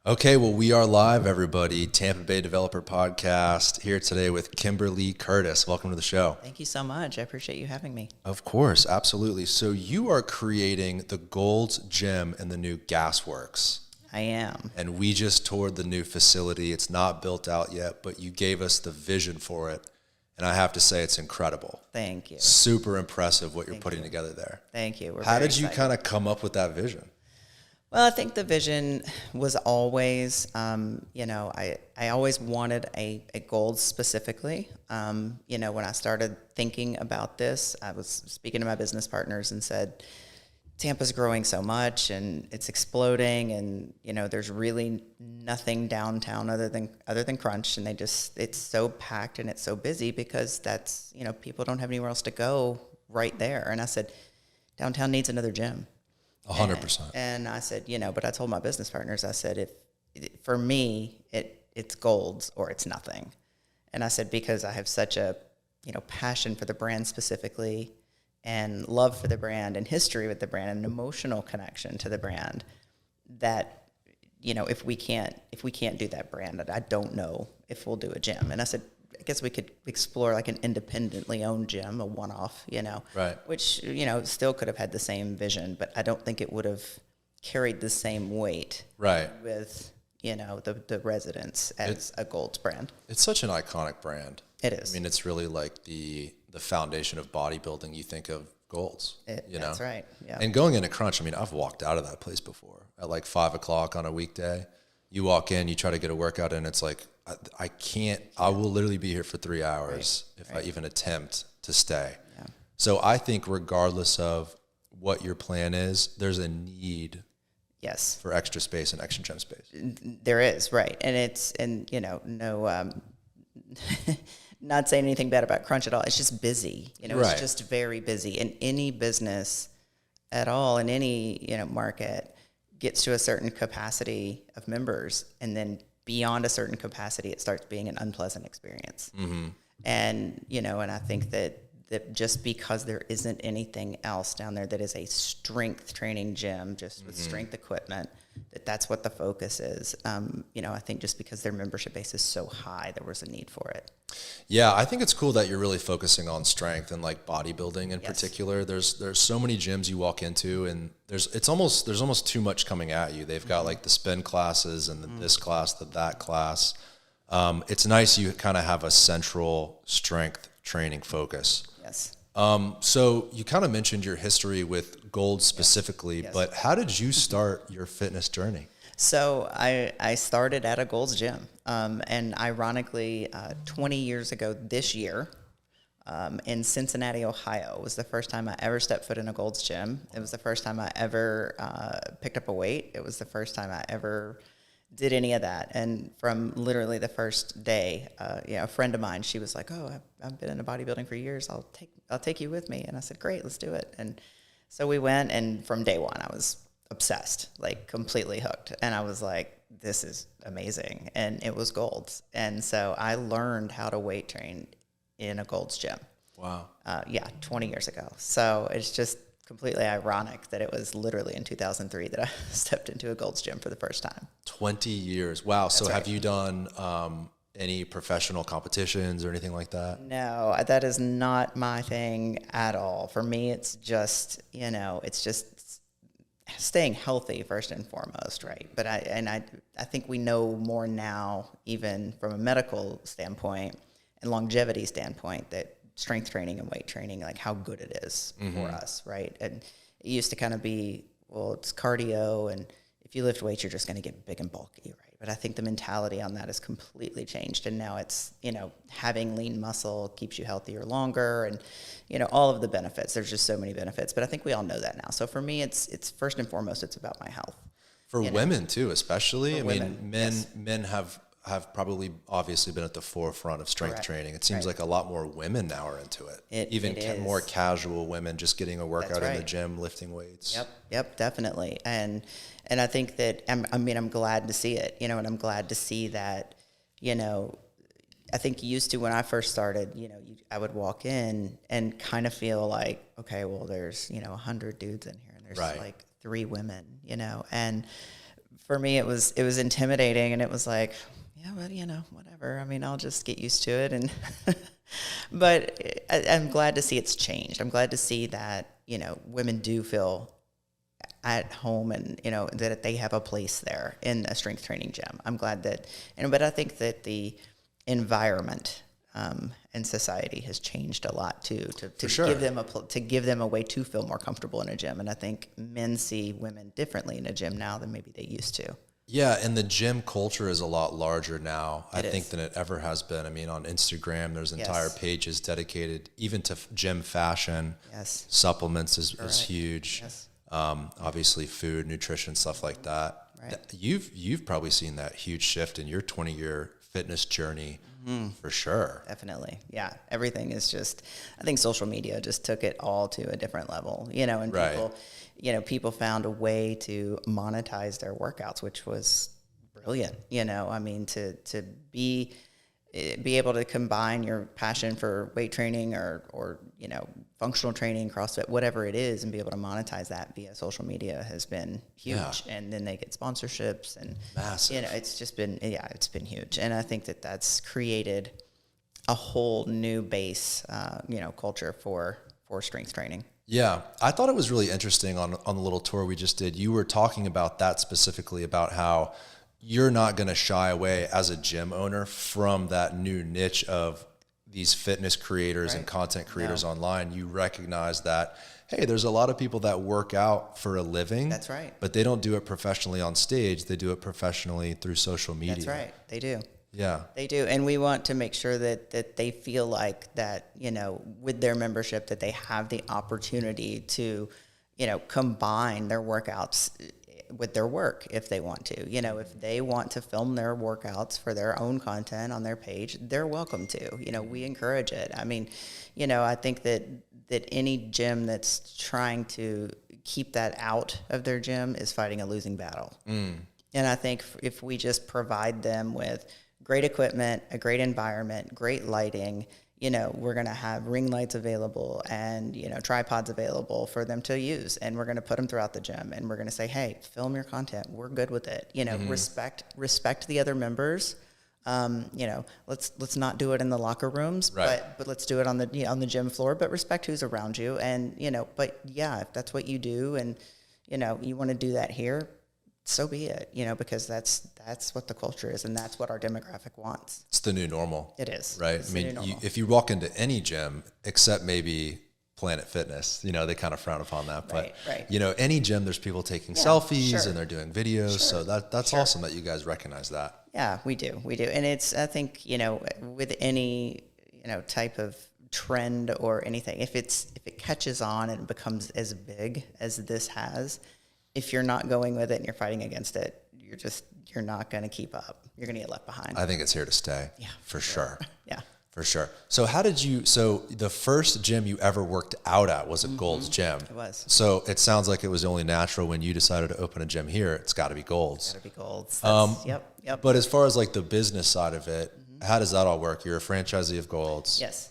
Okay, well, we are live, everybody. Tampa Bay Developer Podcast here today with Kimberlee Curtis. Welcome to the show. Thank you so much. I appreciate you having me. Of course, absolutely. So you are creating the Gold's Gym in the new Gas Worx. I am. And we just toured the new facility. It's not built out yet, but you gave us the vision for it. And I have to say, it's incredible. Thank you. Super impressive what you're putting together there. Thank you. How did you kind of come up with that vision? Well, I think the vision was always, I always wanted a Gold specifically. When I started thinking about this, I was speaking to my business partners and said, Tampa's growing so much and it's exploding, and there's really nothing downtown other than Crunch, and it's so packed and it's so busy because that's people don't have anywhere else to go right there. And I said, downtown needs another gym. 100%. And I said, but I told my business partners, I said, for me, it's Gold's or it's nothing. And I said, because I have such a, passion for the brand specifically, and love for the brand and history with the brand and an emotional connection to the brand, that, if we can't do that brand, I don't know if we'll do a gym. And I said, I guess we could explore like an independently owned gym, a one-off, right. Which, still could have had the same vision, but I don't think it would have carried the same weight right. with, the residents as a Gold's brand. It's such an iconic brand. It is. I mean, it's really like the foundation of bodybuilding. You think of Gold's, That's right. Yeah. And going into Crunch, I mean, I've walked out of that place before at like 5 o'clock on a weekday. You walk in, you try to get a workout in, it's like, I can't, I will literally be here for 3 hours if I even attempt to stay. Yeah. So I think regardless of what your plan is, there's a need yes. for extra space and extra gym space. There is, right. Not saying anything bad about Crunch at all. It's just busy. Right. It's just very busy. And any business at all in any, market gets to a certain capacity of members, and then beyond a certain capacity, it starts being an unpleasant experience. Mm-hmm. And, and I think that just because there isn't anything else down there that is a strength training gym, just with strength equipment, that's what the focus is. I think just because their membership base is so high, there was a need for it. Yeah, I think it's cool that you're really focusing on strength and like bodybuilding in particular. There's so many gyms you walk into, and there's almost too much coming at you. They've got like the spin classes and this class, that class. It's nice you kind of have a central strength training focus. Yes. So you kind of mentioned your history with Gold specifically, Yes. but how did you start your fitness journey? So I started at a Gold's Gym, and ironically, 20 years ago this year, in Cincinnati, Ohio, was the first time I ever stepped foot in a Gold's Gym. It was the first time I ever picked up a weight. It was the first time I ever did any of that. And from literally the first day, a friend of mine, she was like, "Oh, I've been into bodybuilding for years. I'll take you with me." And I said, "Great, let's do it." And so we went, and from day one, I was obsessed, like completely hooked. And I was like, this is amazing. And it was Gold's. And so I learned how to weight train in a Gold's gym. Wow. 20 years ago. So it's just completely ironic that it was literally in 2003 that I stepped into a Gold's gym for the first time. 20 years. Wow. That's so right. have you done any professional competitions or anything like that? No, that is not my thing at all. For me, it's just, it's just staying healthy first and foremost, right? But I think we know more now, even from a medical standpoint and longevity standpoint, that strength training and weight training, like how good it is for us, right? And it used to kind of be, well, it's cardio, and if you lift weights, you're just going to get big and bulky, right? But I think the mentality on that has completely changed, and now it's, having lean muscle keeps you healthier longer, and, all of the benefits. There's just so many benefits, but I think we all know that now. So for me, it's first and foremost, it's about my health. For women too, especially. Women, Men have probably obviously been at the forefront of strength Correct. training. It seems like a lot more women now are into it. It More casual women just getting a workout in the right. gym, lifting weights. Yep, definitely. And I think that, I'm glad to see it, and I'm glad to see that, I think used to when I first started, I would walk in and kind of feel like, okay, well, there's, 100 dudes in here, and there's Right. like 3 women, and for me, it was intimidating, and it was like, yeah, but whatever. I mean, I'll just get used to it. And but I'm glad to see it's changed. I'm glad to see that women do feel at home, and that they have a place there in a strength training gym. I'm glad that, but I think that the environment and society has changed a lot too, to sure. give them a way to feel more comfortable in a gym. And I think men see women differently in a gym now than maybe they used to. Yeah, and the gym culture is a lot larger now, I It think, is. than it ever has been. I mean, on Instagram, there's entire Yes. pages dedicated even to gym fashion. Yes. Supplements is huge. Yes. Obviously, food, nutrition, stuff like that. Right. You've probably seen that huge shift in your 20-year fitness journey, for sure. Definitely. Yeah. Everything is just, I think social media just took it all to a different level, and Right. people found a way to monetize their workouts, which was brilliant. I mean, to be able to combine your passion for weight training or functional training, CrossFit, whatever it is, and be able to monetize that via social media has been huge. Yeah. And then they get sponsorships, and Massive. it's just been, it's been huge. And I think that that's created a whole new base, culture for strength training. Yeah, I thought it was really interesting on the little tour we just did. You were talking about that specifically, about how you're not going to shy away as a gym owner from that new niche of these fitness creators and content creators online. You recognize that, hey, there's a lot of people that work out for a living. That's right. But they don't do it professionally on stage. They do it professionally through social media. That's right. They do. Yeah. They do. And we want to make sure that they feel like that, with their membership, that they have the opportunity to, combine their workouts with their work if they want to. If they want to film their workouts for their own content on their page, they're welcome to. We encourage it. I mean, I think that any gym that's trying to keep that out of their gym is fighting a losing battle. And I think if we just provide them with great equipment, a great environment, great lighting, we're going to have ring lights available and, tripods available for them to use. And we're going to put them throughout the gym, and we're going to say, hey, film your content. We're good with it. Respect the other members. Let's not do it in the locker rooms, Right. but let's do it on the gym floor, but respect who's around you. And, but yeah, if that's what you do and, you want to do that here, so be it, because that's what the culture is, and that's what our demographic wants. It's the new normal. It is. Right. It's I the mean, new normal. if you walk into any gym, except maybe Planet Fitness, they kind of frown upon that. But, Right. Any gym, there's people taking selfies sure. and they're doing videos. Sure. So that's Sure. awesome that you guys recognize that. Yeah, we do. And it's, I think, with any, type of trend or anything, if it catches on and becomes as big as this has, if you're not going with it and you're fighting against it, you're not going to keep up. You're going to get left behind. I think it's here to stay. Yeah, For sure. Yeah. For sure. So the first gym you ever worked out at was at Gold's Gym. It was. So it sounds like it was only natural when you decided to open a gym here. It's got to be Gold's. Gotta be gold. Yep. But as far as like the business side of it, how does that all work? You're a franchisee of Gold's. Yes.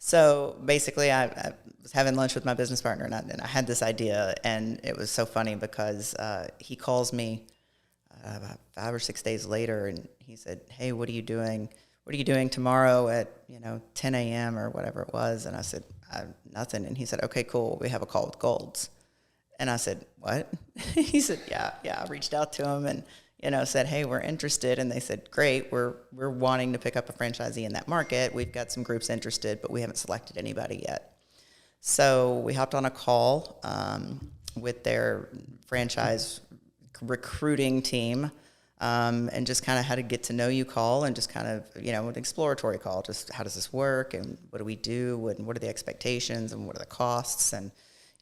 So basically, I was having lunch with my business partner, and I had this idea, and it was so funny because he calls me about 5 or 6 days later, and he said, "Hey, what are you doing? What are you doing tomorrow at 10 a.m. or whatever it was?" And I said, "Nothing." And he said, "Okay, cool. We have a call with Gold's." And I said, "What?" He said, "Yeah." I reached out to him and said, "Hey, we're interested." And they said, "Great, we're wanting to pick up a franchisee in that market. We've got some groups interested, but we haven't selected anybody yet." So we hopped on a call with their franchise recruiting team and just kind of had a get to know you call and just kind of, an exploratory call. Just how does this work and what do we do and what are the expectations and what are the costs and,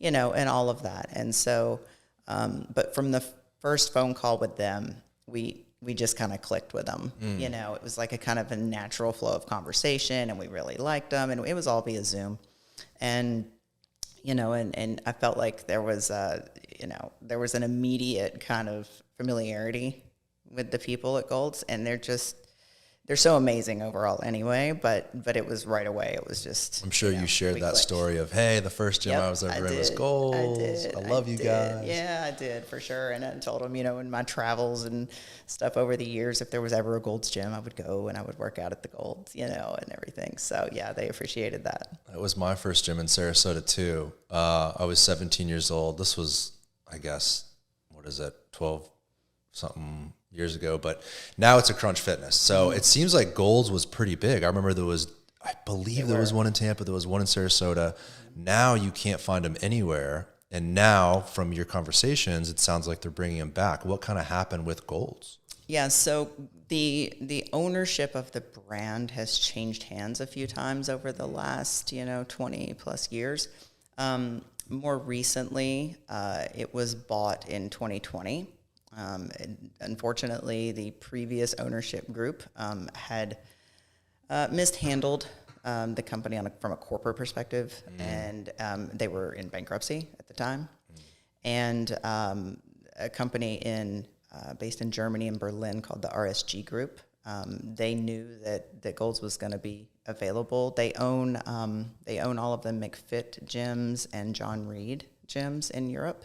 and all of that. And so, but from the first phone call with them, we just kind of clicked with them. It was like a kind of a natural flow of conversation, and we really liked them, and it was all via Zoom. And, and I felt like there was an immediate kind of familiarity with the people at Gold's, and they're so amazing overall anyway, but it was right away. It was just, I'm sure you shared that clicked. story of, hey, the first gym I was ever in was Gold's. I love you guys. Yeah, I did for sure. And I told them, in my travels and stuff over the years, if there was ever a Gold's gym, I would go and I would work out at the Gold's, and everything. So yeah, they appreciated that. That was my first gym in Sarasota too. I was 17 years old. This was, I guess, 12 something years ago, but now it's a Crunch Fitness. So it seems like Gold's was pretty big. I remember there was one in Tampa, there was one in Sarasota. Now you can't find them anywhere. And now from your conversations, it sounds like they're bringing them back. What kind of happened with Gold's? Yeah, so the ownership of the brand has changed hands a few times over the last, 20 plus years. More recently, it was bought in 2020. Unfortunately, the previous ownership group had mishandled the company from a corporate perspective, and they were in bankruptcy at the time. And a company based in Germany, in Berlin, called the RSG Group, they knew that Gold's was going to be available. They own all of the McFit gyms and John Reed gyms in Europe,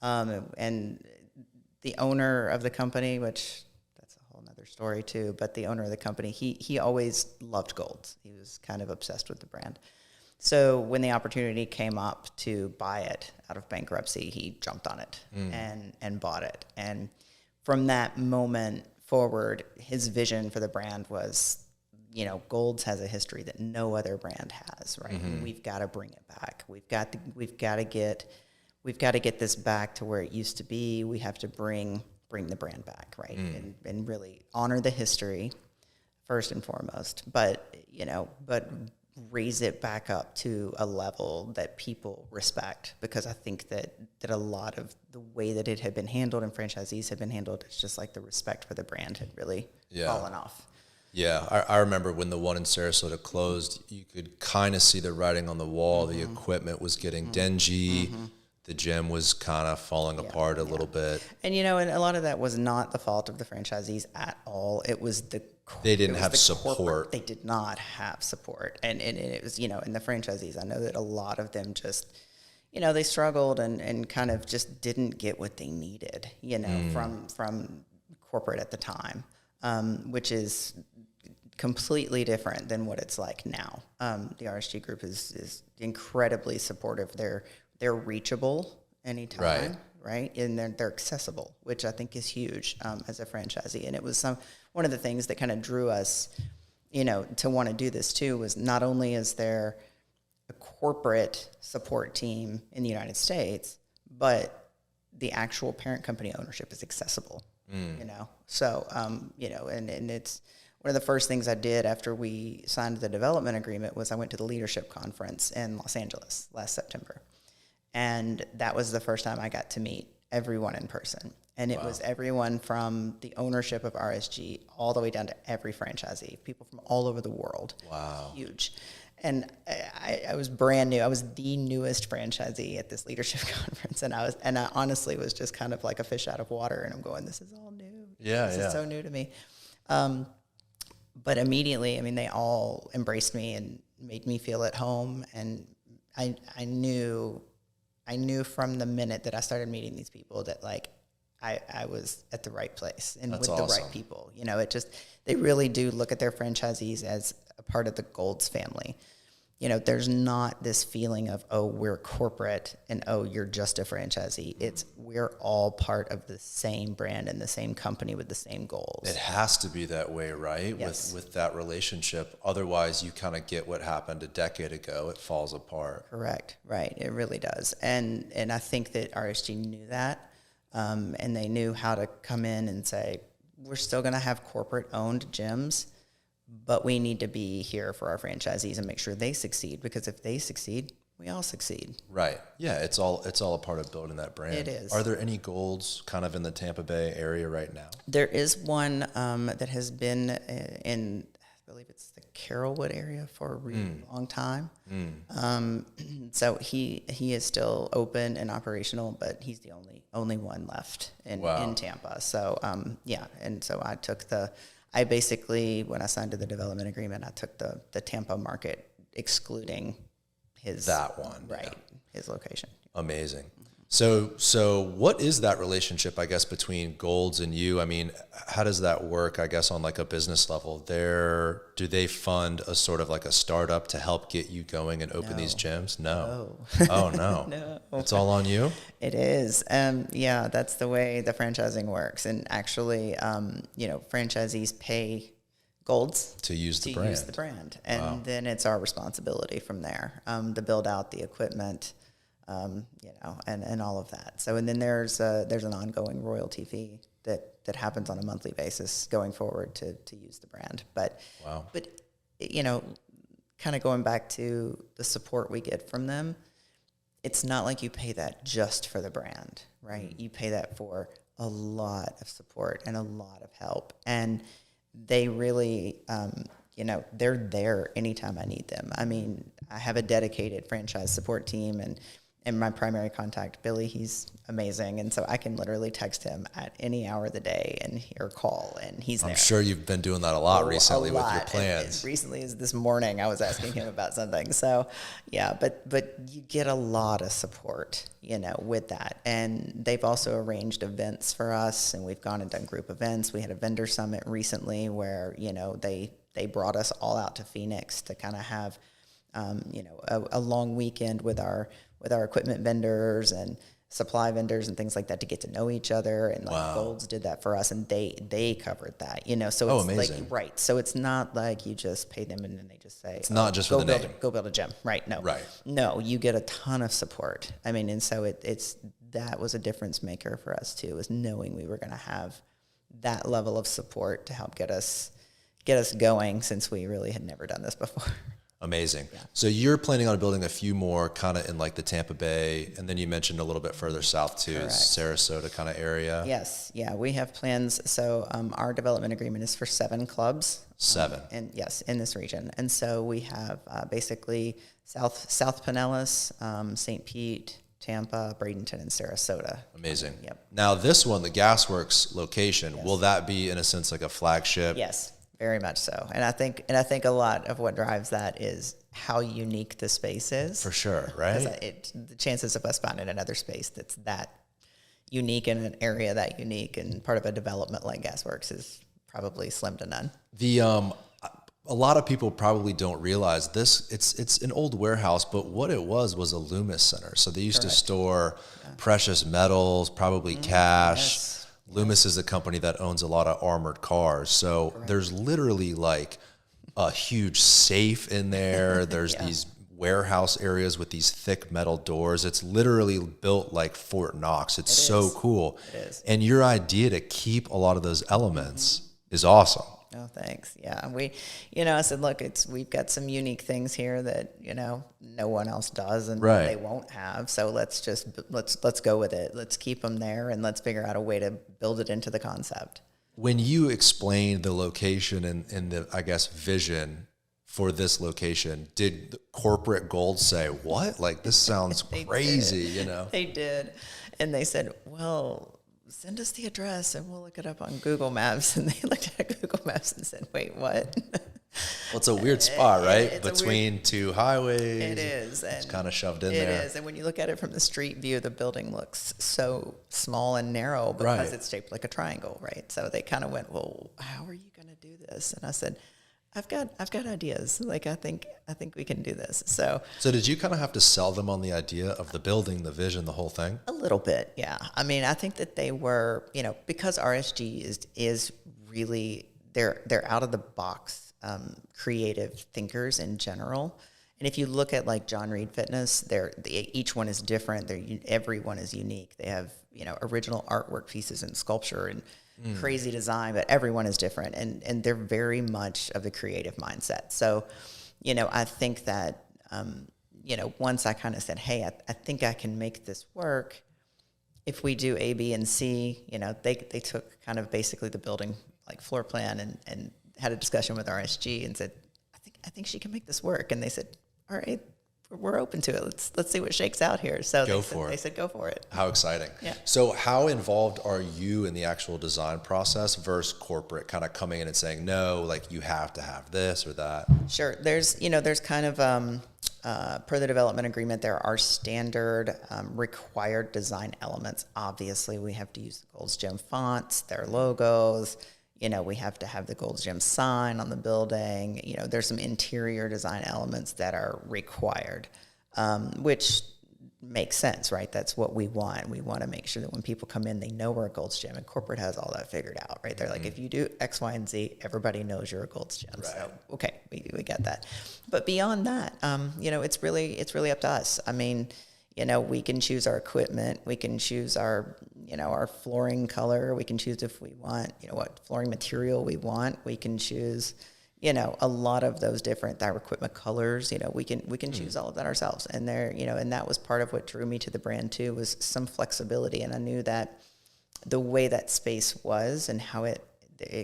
and the owner of the company, which that's a whole nother story too, but the owner of the company, he always loved Gold's. He was kind of obsessed with the brand. So when the opportunity came up to buy it out of bankruptcy, he jumped on it and bought it. And from that moment forward, his vision for the brand was, Gold's has a history that no other brand has, right? Mm-hmm. We've got to bring it back. We've got to get this back to where it used to be. We have to bring the brand back, right? And really honor the history first and foremost, but raise it back up to a level that people respect, because I think that a lot of the way that it had been handled and franchisees had been handled, it's just like the respect for the brand had really fallen off. Yeah, I remember when the one in Sarasota closed, you could kind of see the writing on the wall. The equipment was getting dingy. The gym was kind of falling apart a little bit. And, and a lot of that was not the fault of the franchisees at all. It was they didn't have support. They did not have support. And it was, and the franchisees, I know that a lot of them just, they struggled and kind of just didn't get what they needed, from corporate at the time, which is completely different than what it's like now. The RSG group is incredibly supportive. They're reachable anytime, right? And they're accessible, which I think is huge as a franchisee. And it was one of the things that kind of drew us, to want to do this too, was not only is there a corporate support team in the United States, but the actual parent company ownership is accessible, So, and it's one of the first things I did after we signed the development agreement was I went to the leadership conference in Los Angeles last September. And that was the first time I got to meet everyone in person. And it was everyone from the ownership of RSG all the way down to every franchisee, people from all over the world. Wow. Huge. And I was brand new. I was the newest franchisee at this leadership conference. And I honestly was just kind of like a fish out of water. And I'm going, this is all new. This is so new to me. But immediately, they all embraced me and made me feel at home. And I knew from the minute that I started meeting these people that I was at the right place and with the right people. They really do look at their franchisees as a part of the Gold's family. There's not this feeling of, oh, we're corporate and, oh, you're just a franchisee. It's we're all part of the same brand and the same company with the same goals. It has to be that way, right? Yes. With that relationship. Otherwise, you kind of get what happened a decade ago. It falls apart. Correct. Right. It really does. And I think that RSG knew that, and they knew how to come in and say, we're still going to have corporate-owned gyms, but we need to be here for our franchisees and make sure they succeed, because if they succeed, we all succeed. Right. Yeah, it's all a part of building that brand. It is. Are there any Gold's kind of in the Tampa Bay area right now? There is one that has been in, I believe it's the Carrollwood area for a really long time. So he is still open and operational, but he's the only one left in Tampa. So and so I basically, when I signed to the development agreement, I took the Tampa market, excluding his That one. right, his location. Amazing. So what is that relationship, I guess, between Golds and you? I mean, how does that work, I guess, on like a business level? Do they fund a sort of like a startup to help get you going and open these gyms? No. Oh, no. No. It's all on you? It is. Yeah, that's the way the franchising works. And actually, franchisees pay Golds To use the brand. And then it's our responsibility from there to build out the equipment, and all of that. So, and then there's an ongoing royalty fee that happens on a monthly basis going forward to use the brand. But, kind of going back to the support we get from them, it's not like you pay that just for the brand, right? You pay that for a lot of support and a lot of help. And they really, they're there anytime I need them. I mean, I have a dedicated franchise support team, and my primary contact, Billy, he's amazing. And so I can literally text him at any hour of the day or call, and he's there. I'm sure you've been doing that a lot recently with your plans. As recently as this morning, I was asking him about something. So, yeah, but you get a lot of support, with that. And they've also arranged events for us, and we've gone and done group events. We had a vendor summit recently where, they brought us all out to Phoenix to kind of have, a long weekend with our equipment vendors and supply vendors and things like that to get to know each other. And Golds did that for us, and they covered that, so it's amazing. like, right. So it's not like you just pay them and then they just say, it's not just for the name. Go build a gym. Right. No, right. No, you get a ton of support. I mean, and so that was a difference maker for us too, is knowing we were going to have that level of support to help get us going, since we really had never done this before. Amazing. Yeah. So you're planning on building a few more kind of in like the Tampa Bay, and then you mentioned a little bit further south too, Sarasota kind of area. Yes. Yeah, we have plans. So our development agreement is for 7 clubs. 7. And yes, in this region. And so we have basically South Pinellas, St. Pete, Tampa, Bradenton, and Sarasota. Amazing. Yep. Now this one, the Gas Worx location, will that be in a sense like a flagship? Yes. Very much so. And I think a lot of what drives that is how unique the space is. For sure, right? The chances of us finding another space that's that unique in an area that unique and part of a development like Gas Worx is probably slim to none. A lot of people probably don't realize this. It's an old warehouse, but what it was a Loomis center. So they used to store precious metals, probably cash. Yes. Loomis is a company that owns a lot of armored cars. So there's literally like a huge safe in there. There's these warehouse areas with these thick metal doors. It's literally built like Fort Knox. It's so cool. It is. And your idea to keep a lot of those elements is awesome. Oh, thanks. Yeah. I said, look, we've got some unique things here that, no one else does and they won't have. So let's go with it. Let's keep them there, and let's figure out a way to build it into the concept. When you explained the location and the, I guess, vision for this location, did the corporate Gold say, what? Like, this sounds crazy, They did. And they said, well, send us the address and we'll look it up on Google Maps. And they looked at Google Maps and said, wait, what? Well, it's a weird spot, right? Between 2 highways. It is. It's kind of shoved in there. It is. And when you look at it from the street view, the building looks so small and narrow because it's shaped like a triangle, right? So they kind of went, well, how are you going to do this? And I said, I've got ideas. Like, I think we can do this. So did you kind of have to sell them on the idea of the building, the vision, the whole thing? A little bit, yeah. I mean, I think that they were, because RSG is really, they're out of the box creative thinkers in general. And if you look at like John Reed Fitness, each one is different. Everyone is unique. They have, original artwork pieces and sculpture and crazy design, but everyone is different, and they're very much of the creative mindset. So, I think that, once I kind of said, hey, I think I can make this work. If we do A, B, and C, they took kind of basically the building like floor plan and had a discussion with RSG and said, I think she can make this work. And they said, all right, we're open to it. Let's see what shakes out here. So they said, go for it. How exciting. Yeah. So how involved are you in the actual design process versus corporate kind of coming in and saying, no, like you have to have this or that? Sure. There's kind of, per the development agreement, there are standard required design elements. Obviously, we have to use the Gold's Gym fonts, their logos. We have to have the Gold's Gym sign on the building. There's some interior design elements that are required, which makes sense, right? That's what we want. We want to make sure that when people come in, they know we're a Gold's Gym, and corporate has all that figured out, right? They're like, if you do X, Y, and Z, everybody knows you're a Gold's Gym. Right. So, okay, we get that. But beyond that, it's really up to us. I mean, we can choose our equipment. We can choose our flooring color. We can choose if we want, what flooring material we want. We can choose, a lot of those different equipment colors. We can choose all of that ourselves. And and that was part of what drew me to the brand too, was some flexibility. And I knew that the way that space was and how it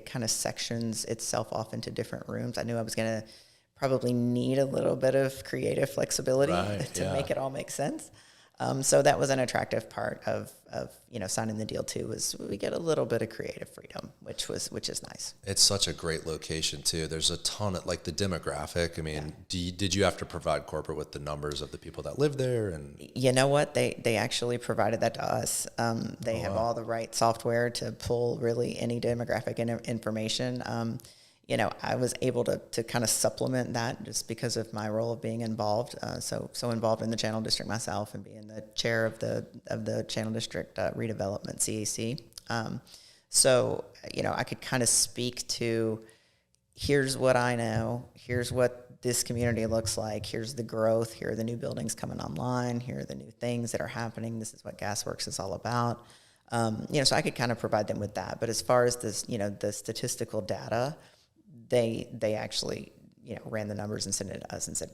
kind of sections itself off into different rooms, I knew I was going to probably need a little bit of creative flexibility to make it all make sense. So that was an attractive part of signing the deal too, was we get a little bit of creative freedom, which is nice. It's such a great location too. There's a ton of like the demographic. I mean, did you have to provide corporate with the numbers of the people that live there? And you know what, they actually provided that to us. They have all the right software to pull really any demographic information. I was able to kind of supplement that just because of my role of being involved, so involved in the Channel District myself and being the chair of the Channel District redevelopment CAC. I could kind of speak to, here's what I know, here's what this community looks like, here's the growth, here are the new buildings coming online, here are the new things that are happening, this is what Gas Worx is all about. So I could kind of provide them with that. But as far as this, the statistical data, they actually, ran the numbers and sent it to us and said,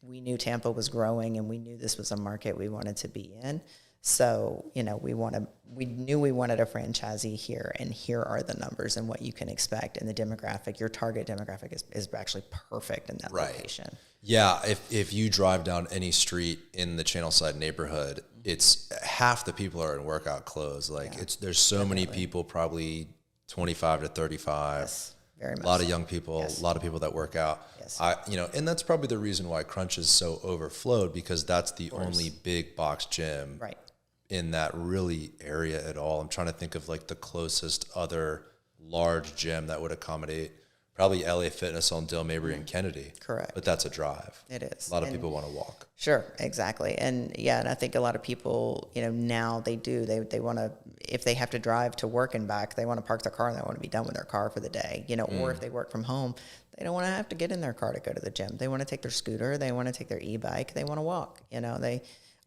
we knew Tampa was growing and we knew this was a market we wanted to be in. So, we knew we wanted a franchisee here, and here are the numbers and what you can expect. And the demographic, your target demographic is actually perfect in that location. Yeah. If you drive down any street in the Channelside neighborhood, it's half the people are in workout clothes. There's so many people, probably 25 to 35. Yes. Very much a lot of young people, a lot of people that work out. Yes. And that's probably the reason why Crunch is so overflowed, because that's the only big box gym in that really area at all. I'm trying to think of like the closest other large gym that would accommodate probably LA Fitness on Dale Mabry and Kennedy. Correct. But that's a drive. It is. A lot of people want to walk. Sure, exactly. And I think a lot of people, now they do. They want to, if they have to drive to work and back, they want to park their car and they want to be done with their car for the day, or if they work from home, they don't want to have to get in their car to go to the gym. They want to take their scooter, they want to take their e-bike, they want to walk.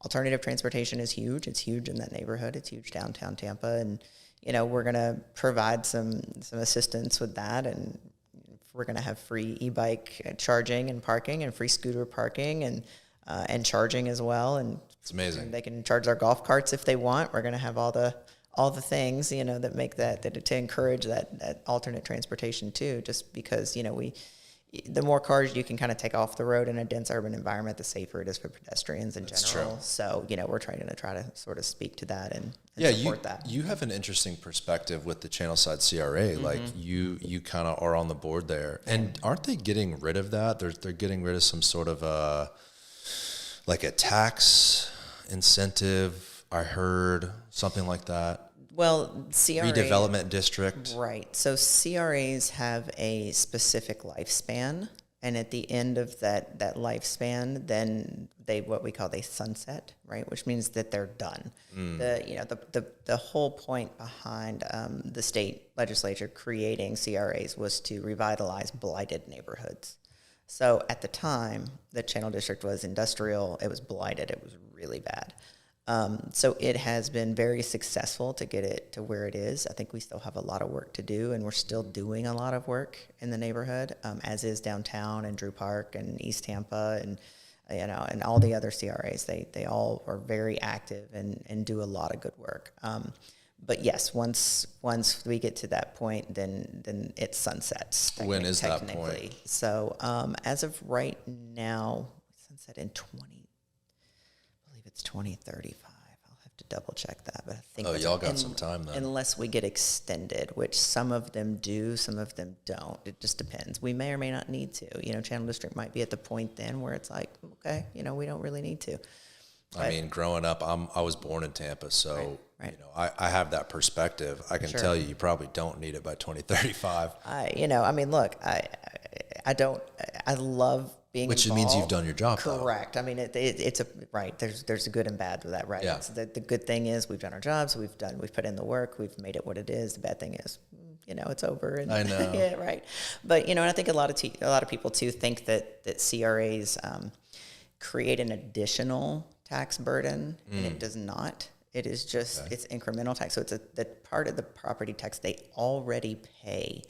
Alternative transportation is huge. It's huge in that neighborhood. It's huge downtown Tampa. And, we're going to provide some assistance with that. And we're going to have free e-bike charging and parking, and free scooter parking and charging as well. And it's amazing. They can charge their golf carts if they want. We're going to have all the things, that make that to encourage that alternate transportation too, just because, the more cars you can kind of take off the road in a dense urban environment, the safer it is for pedestrians in general. True. So, we're trying to sort of speak to that and support that. You have an interesting perspective with the Channelside CRA. Like you kind of are on the board there. And aren't they getting rid of that? They're getting rid of some sort of a tax incentive. I heard something like that. Well, CRA... Redevelopment district. Right. So CRAs have a specific lifespan, and at the end of that lifespan, then what we call they sunset, right? Which means that they're done. The whole point behind the state legislature creating CRAs was to revitalize blighted neighborhoods. So at the time, the Channel District was industrial. It was blighted. It was really bad. So it has been very successful to get it to where it is. I think we still have a lot of work to do, and we're still doing a lot of work in the neighborhood, as is downtown and Drew Park and East Tampa and and all the other CRAs. They all are very active and do a lot of good work. But yes, once we get to that point, then it sunsets. When is that point? So as of right now, sunset in I believe it's 2035. I'll have to double check that, but I think. Oh, y'all got some time then. Unless we get extended, which some of them do, some of them don't. It just depends. We may or may not need to. Channel District might be at the point then where it's like, okay, we don't really need to. I mean, growing up, I was born in Tampa, so right. I have that perspective. I can tell you probably don't need it by 2035. Look, I love being Which involved. means you've done your job. Correct. Though. I mean, it's a right. There's a good and bad with that, right? Yeah. The good thing is we've done our jobs. We've put in the work. We've made it what it is. The bad thing is, it's over. And, I know. Yeah, right. But and I think a lot of people too think that CRAs create an additional tax burden, and it does not. It is just it's incremental tax. So it's the part of the property tax they already pay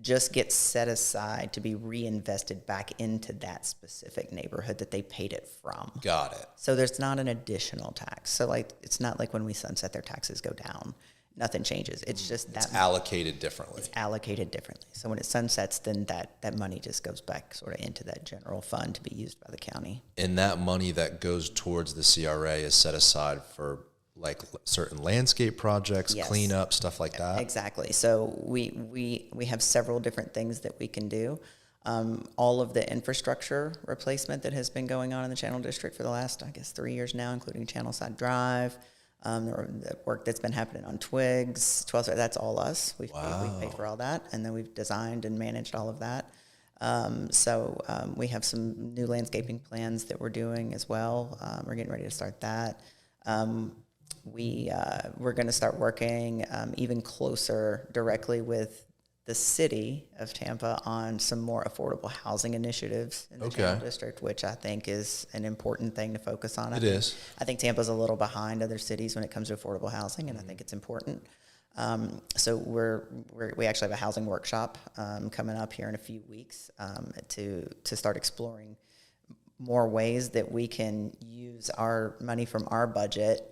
just gets set aside to be reinvested back into that specific neighborhood that they paid it from. Got it. So there's not an additional tax. So it's not like when we sunset, their taxes go down. Nothing changes. It's just that it's allocated differently. It's allocated differently. So when it sunsets, then that money just goes back sort of into that general fund to be used by the county. And that money that goes towards the CRA is set aside for like certain landscape projects, cleanup, stuff like that. Exactly. So we have several different things that we can do. All of the infrastructure replacement that has been going on in the Channel District for the last, 3 years now, including Channel Side Drive, the work that's been happening on Twigs, 12, that's all us. We've paid for all that, and then we've designed and managed all of that. We have some new landscaping plans that we're doing as well. We're getting ready to start that. We're going to start working even closer directly with the city of Tampa on some more affordable housing initiatives in the Channel District, which I think is an important thing to focus on. I think Tampa's a little behind other cities when it comes to affordable housing, and I think it's important. So we actually have a housing workshop coming up here in a few weeks to start exploring more ways that we can use our money from our budget,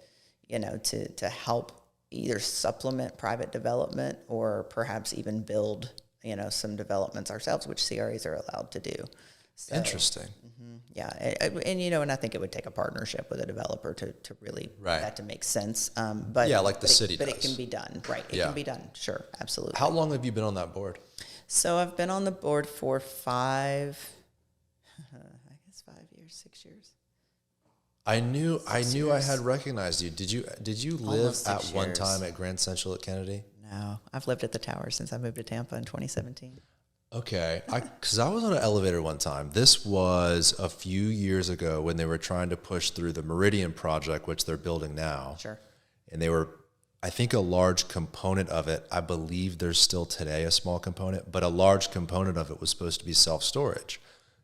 to help either supplement private development or perhaps even build, some developments ourselves, which CRAs are allowed to do. So, interesting. Yeah. And I think it would take a partnership with a developer to really that to make sense. But like the city does. But it does. It can be done. Right. It can be done. Sure. Absolutely. How long have you been on that board? So I've been on the board for 5 years, 6 years. I knew I had recognized you. Did you live Almost at 6 one years. time at Grand Central at Kennedy? No, I've lived at the tower since I moved to Tampa in 2017. Okay, because I was on an elevator one time. This was a few years ago when they were trying to push through the Meridian project, which they're building now. Sure. And they were, I think, a large component of it. I believe there's still today a small component, but a large component of it was supposed to be self-storage.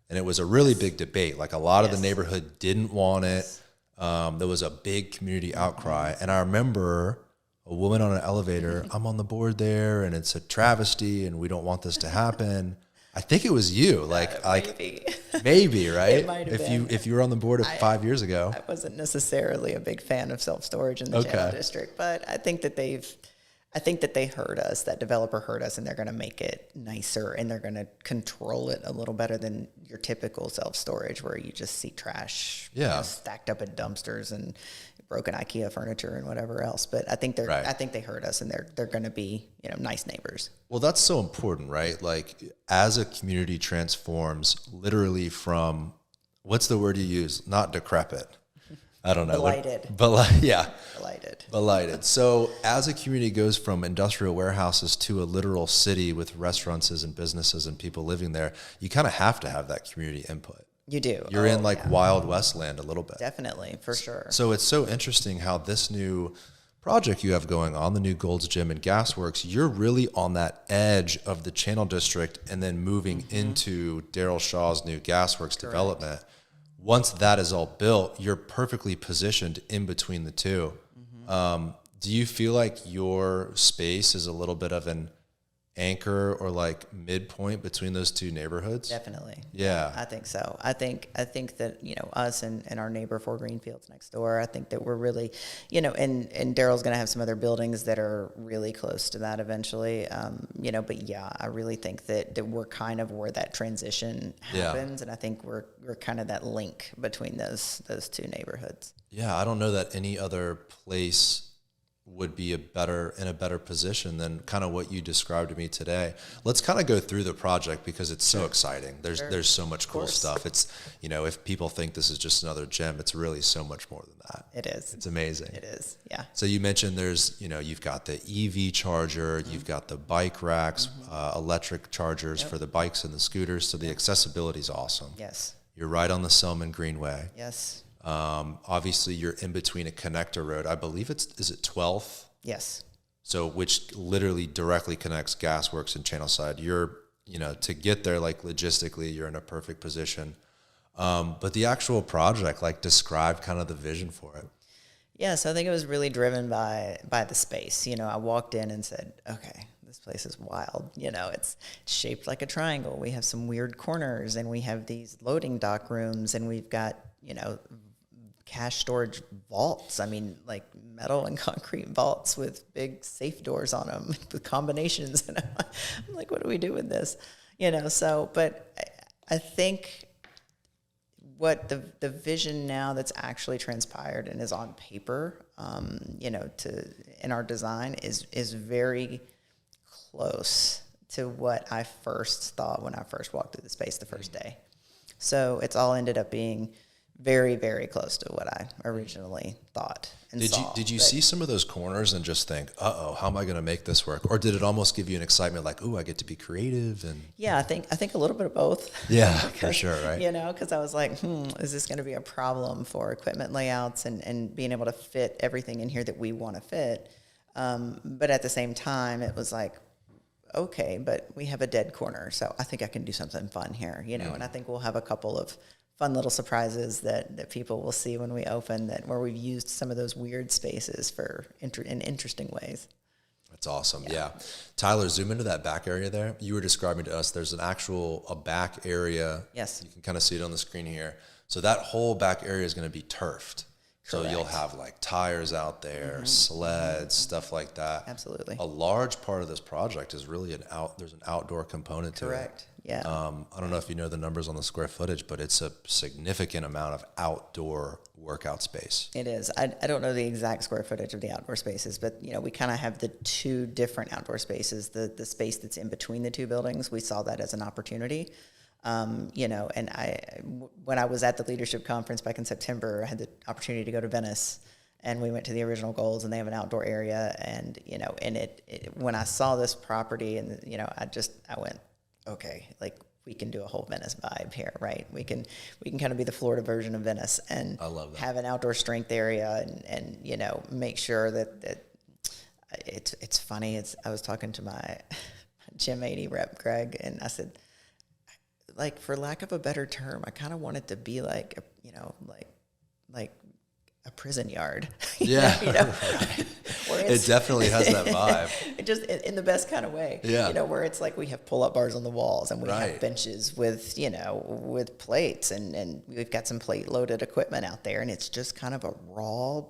And it was a really big debate. Like a lot of the neighborhood didn't want it. There was a big community outcry. And I remember a woman on an elevator, I'm on the board there and it's a travesty and we don't want this to happen. I think it was you. Maybe, right? It might have been. If you were on the board 5 years ago. I wasn't necessarily a big fan of self-storage in the Channel District, but I think that they heard us, that developer heard us, and they're going to make it nicer and they're going to control it a little better than your typical self-storage where you just see trash stacked up in dumpsters and broken IKEA furniture and whatever else. But I think they heard us and they're going to be, nice neighbors. Well, that's so important, right? Like as a community transforms literally from, what's the word you use? Not decrepit. I don't know. Blighted. Blighted. So as a community goes from industrial warehouses to a literal city with restaurants and businesses and people living there, you kind of have to have that community input. You do. You're in Wild West land a little bit. Definitely, for sure. So it's so interesting how this new project you have going on, the new Gold's Gym and Gas Worx, you're really on that edge of the Channel District and then moving into Daryl Shaw's new Gas Worx development. Once that is all built, you're perfectly positioned in between the two. Do you feel like your space is a little bit of an anchor or like midpoint between those two neighborhoods? Definitely. Yeah. I think so. I think that, us and our neighbor 4 Greenfields next door, I think that we're really, and Daryl's going to have some other buildings that are really close to that eventually. But yeah, I really think that we're kind of where that transition happens. And I think we're kind of that link between those two neighborhoods. Yeah. I don't know that any other place would be in a better position than kind of what you described to me today. Let's kind of go through the project because it's so exciting. There's so much cool stuff. It's, if people think this is just another gym, it's really so much more than that. It is. It's amazing. It is. Yeah. So you mentioned there's, you've got the EV charger, you've got the bike racks, electric chargers for the bikes and the scooters. So the accessibility is awesome. Yes. You're right on the Selman Greenway. Yes. Obviously you're in between a connector road. I believe is it 12th? Yes. So which literally directly connects Gas Worx and Channelside. You're, to get there, like logistically, you're in a perfect position. But the actual project, like describe kind of the vision for it. Yeah. So I think it was really driven by the space. I walked in and said, okay, this place is wild. It's shaped like a triangle. We have some weird corners and we have these loading dock rooms and we've got, cash storage vaults. I mean, like metal and concrete vaults with big safe doors on them with combinations. And I'm like, what do we do with this? But I think what the vision now that's actually transpired and is on paper, in our design is very close to what I first thought when I first walked through the space the first day. So it's all ended up being very, very close to what I originally thought and saw. Did you see some of those corners and just think, how am I going to make this work? Or did it almost give you an excitement like, I get to be creative? And yeah, I think a little bit of both. Yeah, for sure, right? Because I was like, is this going to be a problem for equipment layouts and being able to fit everything in here that we want to fit? But at the same time, it was like, okay, but we have a dead corner, so I think I can do something fun here, and I think we'll have a couple of fun little surprises that people will see when we open, where we've used some of those weird spaces in interesting ways. That's awesome. Yeah. Tyler, zoom into that back area there. You were describing to us, there's a back area. Yes. You can kind of see it on the screen here. So that whole back area is going to be turfed. Correct. So you'll have like tires out there, sleds, stuff like that. Absolutely. A large part of this project is really there's an outdoor component to it. Correct. Yeah. I don't know if you know the numbers on the square footage, but it's a significant amount of outdoor workout space. It is. I don't know the exact square footage of the outdoor spaces, but we kind of have the two different outdoor spaces. The space that's in between the two buildings, we saw that as an opportunity. And when I was at the leadership conference back in September, I had the opportunity to go to Venice, and we went to the original goals, and they have an outdoor area. And, when I saw this property and, I went, okay, like we can do a whole Venice vibe here, right? We can kind of be the Florida version of Venice and I love that. Have an outdoor strength area and make sure that it's funny. I was talking to my Gym 80 rep, Greg, and I said, like, for lack of a better term, I kind of want it to be like, like a prison yard. Yeah. It definitely has that vibe. It just in the best kind of way. Yeah. Where it's like we have pull-up bars on the walls and we Right. have benches with, with plates and we've got some plate-loaded equipment out there, and it's just kind of a raw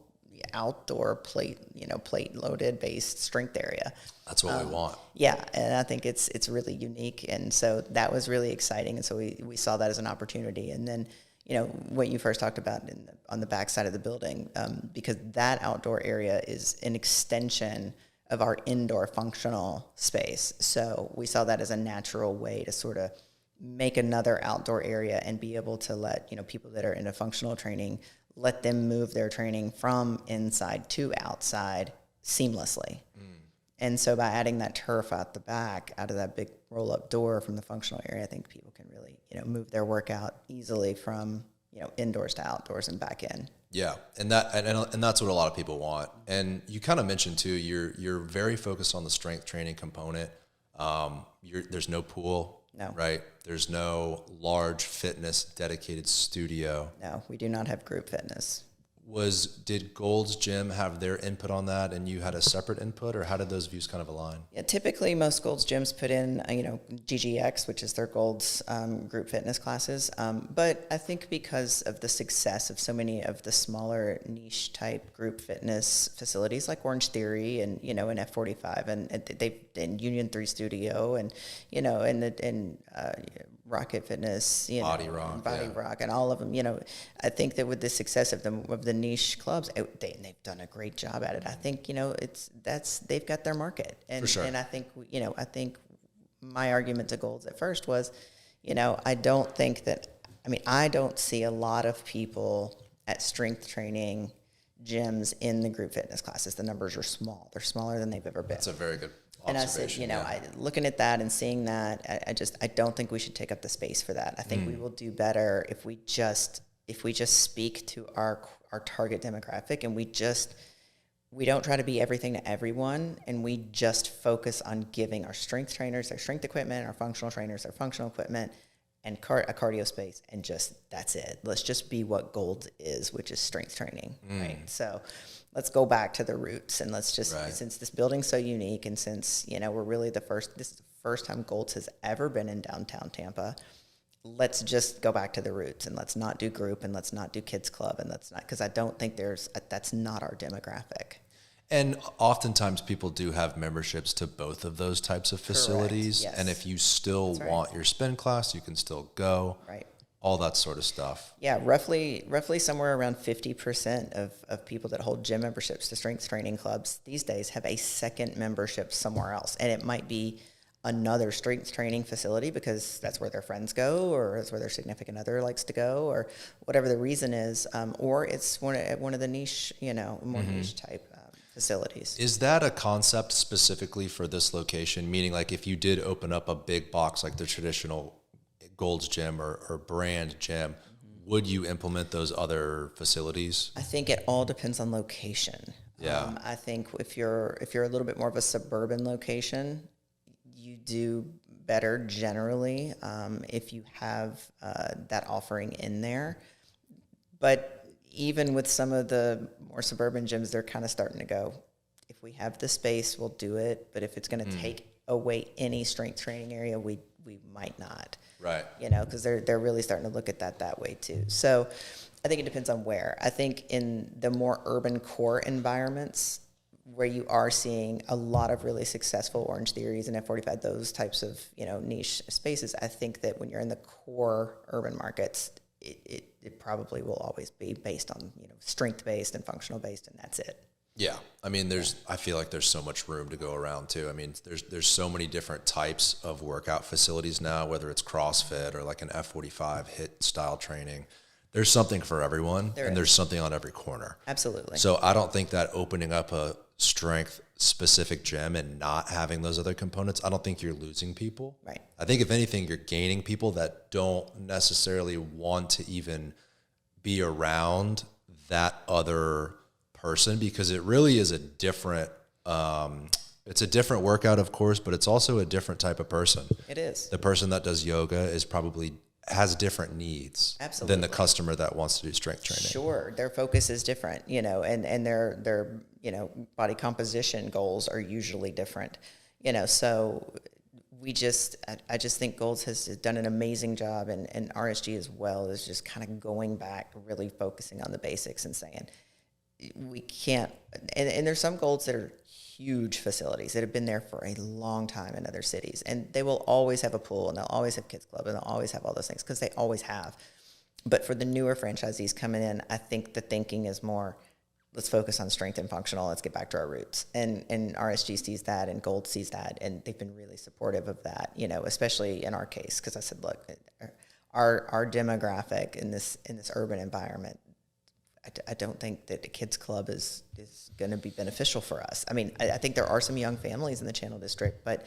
outdoor plate-loaded based strength area. That's what we want. Yeah, and I think it's really unique, and so that was really exciting, and so we saw that as an opportunity. And then, what you first talked about on the back side of the building, because that outdoor area is an extension of our indoor functional space. So we saw that as a natural way to sort of make another outdoor area and be able to let, people that are into functional training, let them move their training from inside to outside seamlessly. And so by adding that turf out the back, out of that big roll-up door from the functional area, I think people can really, move their workout easily from, indoors to outdoors and back in. Yeah, and that's what a lot of people want. And you kind of mentioned too, you're very focused on the strength training component. There's no pool, no, right? There's no large fitness dedicated studio. No, we do not have group fitness. did Gold's Gym have their input on that and you had a separate input, or how did those views kind of align? Yeah, typically most Gold's gyms put in, GGX, which is their Gold's group fitness classes. But I think because of the success of so many of the smaller niche type group fitness facilities like Orange Theory and, and F45 and Union 3 Studio and, Rocket Fitness, Body Rock, and all of them, I think that with the success of the niche clubs, they've done a great job at it. I think, they've got their market. And, for sure. And I think, I think my argument to Gold's at first was, I don't see a lot of people at strength training gyms in the group fitness classes. The numbers are small. They're smaller than they've ever been. That's a very good and I said, looking at that and seeing that, I don't think we should take up the space for that. I think we will do better if we just speak to our target demographic and we don't try to be everything to everyone, and we just focus on giving our strength trainers their strength equipment, our functional trainers their functional equipment, and a cardio space, and that's it. Let's just be what Gold is, which is strength training, right? So let's go back to the roots, and let's just, since this building's so unique, and since, we're really this is the first time Gold's has ever been in downtown Tampa, let's just go back to the roots, and let's not do group, and let's not do kids club, and let's not, because I don't think that's not our demographic. And oftentimes people do have memberships to both of those types of facilities. Yes. And if you still want your spin class, you can still go. Right. All that sort of stuff. Yeah, roughly somewhere around 50% of people that hold gym memberships to strength training clubs these days have a second membership somewhere else. And it might be another strength training facility because that's where their friends go, or that's where their significant other likes to go, or whatever the reason is, or it's one of the niche, more niche type facilities. Is that a concept specifically for this location? Meaning, like, if you did open up a big box like the traditional Gold's Gym or brand gym, would you implement those other facilities? I think it all depends on location. Yeah. I think if you're a little bit more of a suburban location, you do better generally if you have that offering in there. But even with some of the more suburban gyms, they're kind of starting to go, if we have the space, we'll do it. But if it's going to take away any strength training area, we might not. Right. Because they're really starting to look at that way too. So I think it depends on where. I think in the more urban core environments where you are seeing a lot of really successful Orange Theories and F45, those types of, niche spaces, I think that when you're in the core urban markets, it probably will always be based on, strength-based and functional-based, and that's it. Yeah. I mean, I feel like there's so much room to go around too. I mean, there's so many different types of workout facilities now, whether it's CrossFit or like an F45 HIIT style training. There's something for everyone, there's something on every corner. Absolutely. So I don't think that opening up a strength specific gym and not having those other components, I don't think you're losing people. Right. I think if anything, you're gaining people that don't necessarily want to even be around that other person, because it really is a different, it's a different workout, of course, but it's also a different type of person. It is. The person that does yoga has different needs than the customer that wants to do strength training. Sure. Their focus is different, and their body composition goals are usually different, so I just think Gold's has done an amazing job, and RSG as well is just kind of going back, really focusing on the basics and saying, we can't, and there's some Golds that are huge facilities that have been there for a long time in other cities, and they will always have a pool, and they'll always have kids club, and they'll always have all those things because they always have. But for the newer franchisees coming in, I think the thinking is more, let's focus on strength and functional. Let's get back to our roots. And RSG sees that, and Gold sees that, and they've been really supportive of that. Especially in our case, because I said, look, our demographic in this urban environment, I don't think that a kids club is going to be beneficial for us. I mean, I think there are some young families in the Channel District, but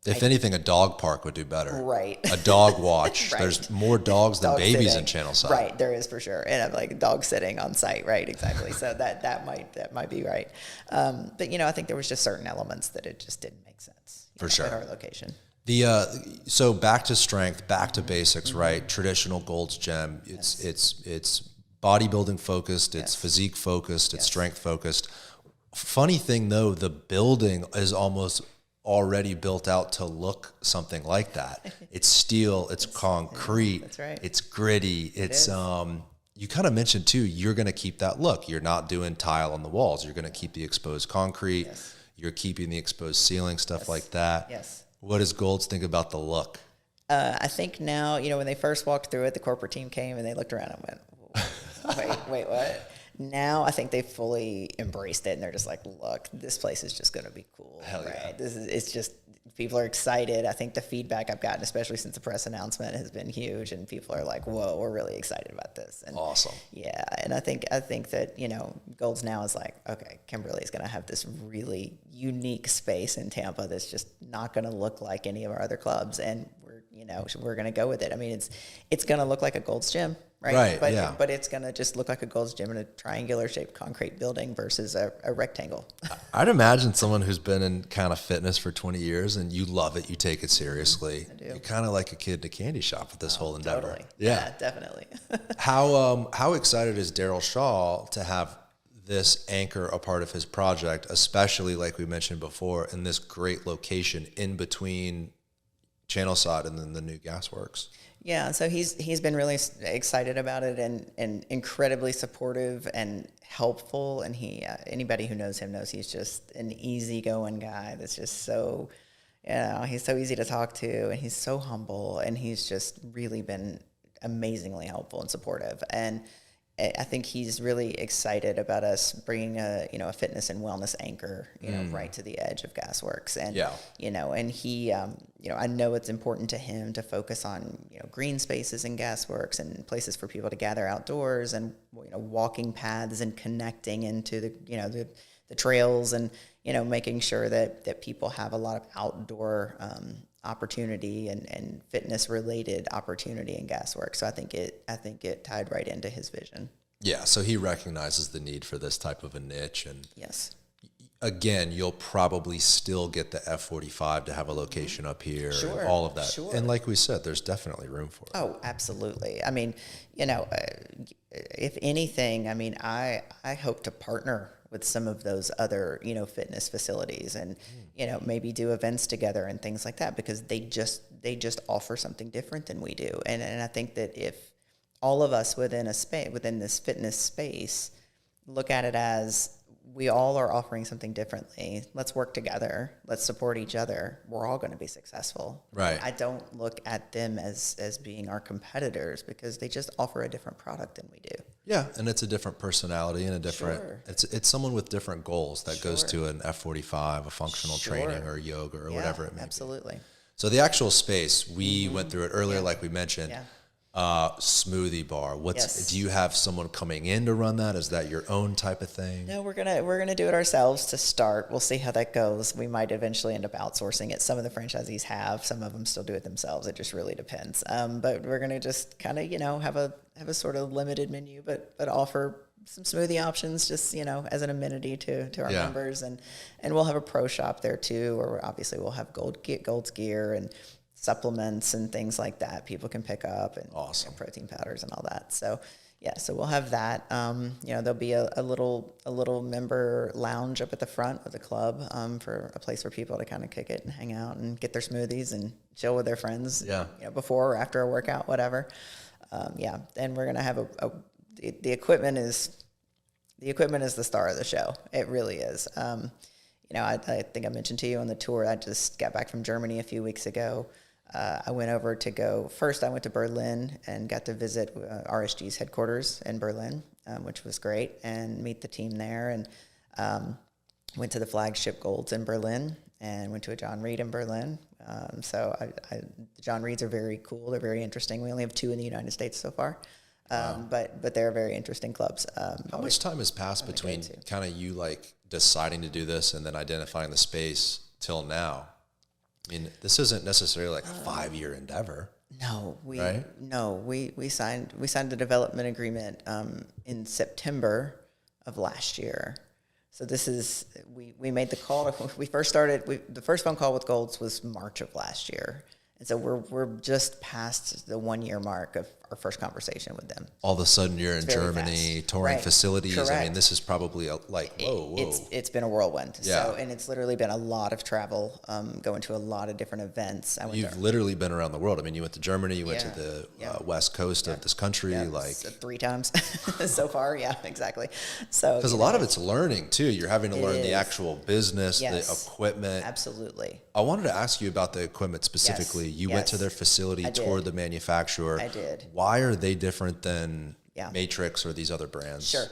if anything, a dog park would do better. Right. A dog watch. Right. There's more dogs than babies sitting in Channelside. Right, there is for sure. And I'm like dog sitting on site, right? Exactly. So that might be right. But I think there was just certain elements that it just didn't make sense For sure. at our location. So back to strength, back to basics, right? Traditional Gold's Gym. It's bodybuilding focused, it's physique focused, it's strength focused. Funny thing though, the building is almost already built out to look something like that. It's steel, it's concrete, that's right. it's gritty. It's you kind of mentioned too, you're going to keep that look. You're not doing tile on the walls. You're going to keep the exposed concrete. Yes. You're keeping the exposed ceiling, stuff like that. Yes. What does Golds think about the look? I think now, when they first walked through it, the corporate team came and they looked around and went, wait, what? Now I think they fully embraced it and they're just like, look, this place is just going to be cool. Hell yeah. It's just, people are excited. I think the feedback I've gotten, especially since the press announcement, has been huge, and people are like, whoa, we're really excited about this. And awesome. Yeah. And I think that, Golds now is like, okay, Kimberlee is going to have this really unique space in Tampa that's just not going to look like any of our other clubs. And we're going to go with it. I mean, it's going to look like a Golds gym. Right. But it's going to just look like a Golds gym in a triangular shaped concrete building versus a rectangle. I'd imagine someone who's been in kind of fitness for 20 years and you love it, you take it seriously. I do. You're kind of like a kid in a candy shop with this whole endeavor. Totally. Yeah, definitely. How excited is Daryl Shaw to have this anchor a part of his project, especially like we mentioned before, in this great location in between Channelside and then the new gas works? Yeah, so he's been really excited about it and incredibly supportive and helpful. And he anybody who knows him knows he's just an easygoing guy that's just so, he's so easy to talk to, and he's so humble, and he's just really been amazingly helpful and supportive. And I think he's really excited about us bringing a fitness and wellness anchor, right to the edge of Gas Worx. And, and he, I know it's important to him to focus on, green spaces in Gas Worx and places for people to gather outdoors, and, walking paths and connecting into the trails, and, making sure that people have a lot of outdoor, opportunity and fitness related opportunity in Gas Worx. So I think it tied right into his vision. Yeah, so he recognizes the need for this type of a niche, and yes. Again, you'll probably still get the F45 to have a location up here, and all of that. Sure. And like we said, there's definitely room for it. Oh, absolutely. I mean, if anything, I mean, I hope to partner with some of those other, fitness facilities, and, maybe do events together and things like that, because they just offer something different than we do. And I think that if all of us within this fitness space look at it as we all are offering something differently, let's work together, let's support each other, we're all going to be successful. Right. I don't look at them as being our competitors, because they just offer a different product than we do. Yeah, and it's a different personality and a different, it's someone with different goals that goes to an F45, a functional training or yoga or whatever it may absolutely. be. So the actual space, we went through it earlier, like we mentioned. Yeah. Smoothie bar. Do you have someone coming in to run that? Is that your own type of thing? No, we're gonna do it ourselves to start. We'll see how that goes. We might eventually end up outsourcing it. Some of the franchisees have, some of them still do it themselves. It just really depends. But we're gonna just kind of have a sort of limited menu, but offer some smoothie options, just as an amenity to our members, and we'll have a pro shop there too, where obviously we'll have Gold's gear and supplements and things like that people can pick up, and awesome protein powders and all that. So so we'll have that. There'll be a little member lounge up at the front of the club, for a place for people to kind of kick it and hang out and get their smoothies and chill with their friends. Before or after a workout, whatever. And we're gonna have the equipment is the star of the show. It really is. I think I mentioned to you on the tour, I just got back from Germany a few weeks ago. I went over first I went to Berlin and got to visit RSG's headquarters in Berlin, which was great, and meet the team there, and went to the flagship Golds in Berlin, and went to a John Reed in Berlin. So the John Reeds are very cool. They're very interesting. We only have 2 in the United States so far. But they're very interesting clubs. How much time has passed between kind of you like deciding to do this and then identifying the space till now? I mean, this isn't necessarily like a 5-year endeavor. No, we signed the development agreement in September of last year. So this is we made the call. We first started. The first phone call with Golds was March of last year. And so we're just past the 1-year mark of our first conversation with them. All of a sudden you're in Germany, fast. touring Right. facilities. Correct. I mean, this is probably whoa. It's been a whirlwind. Yeah. So, and it's literally been a lot of travel, going to a lot of different events. You've literally been around the world. I mean, you went to Germany, you went to the west coast of this country, like 3 times so far. Yeah, exactly. So, because a lot of it's learning too. You're having to learn the is. actual business, Yes. the equipment. Absolutely. I wanted to ask you about the equipment specifically. Yes. You went to their facility, toured the manufacturer. I did. Why are they different than Yeah. Matrix or these other brands? Sure.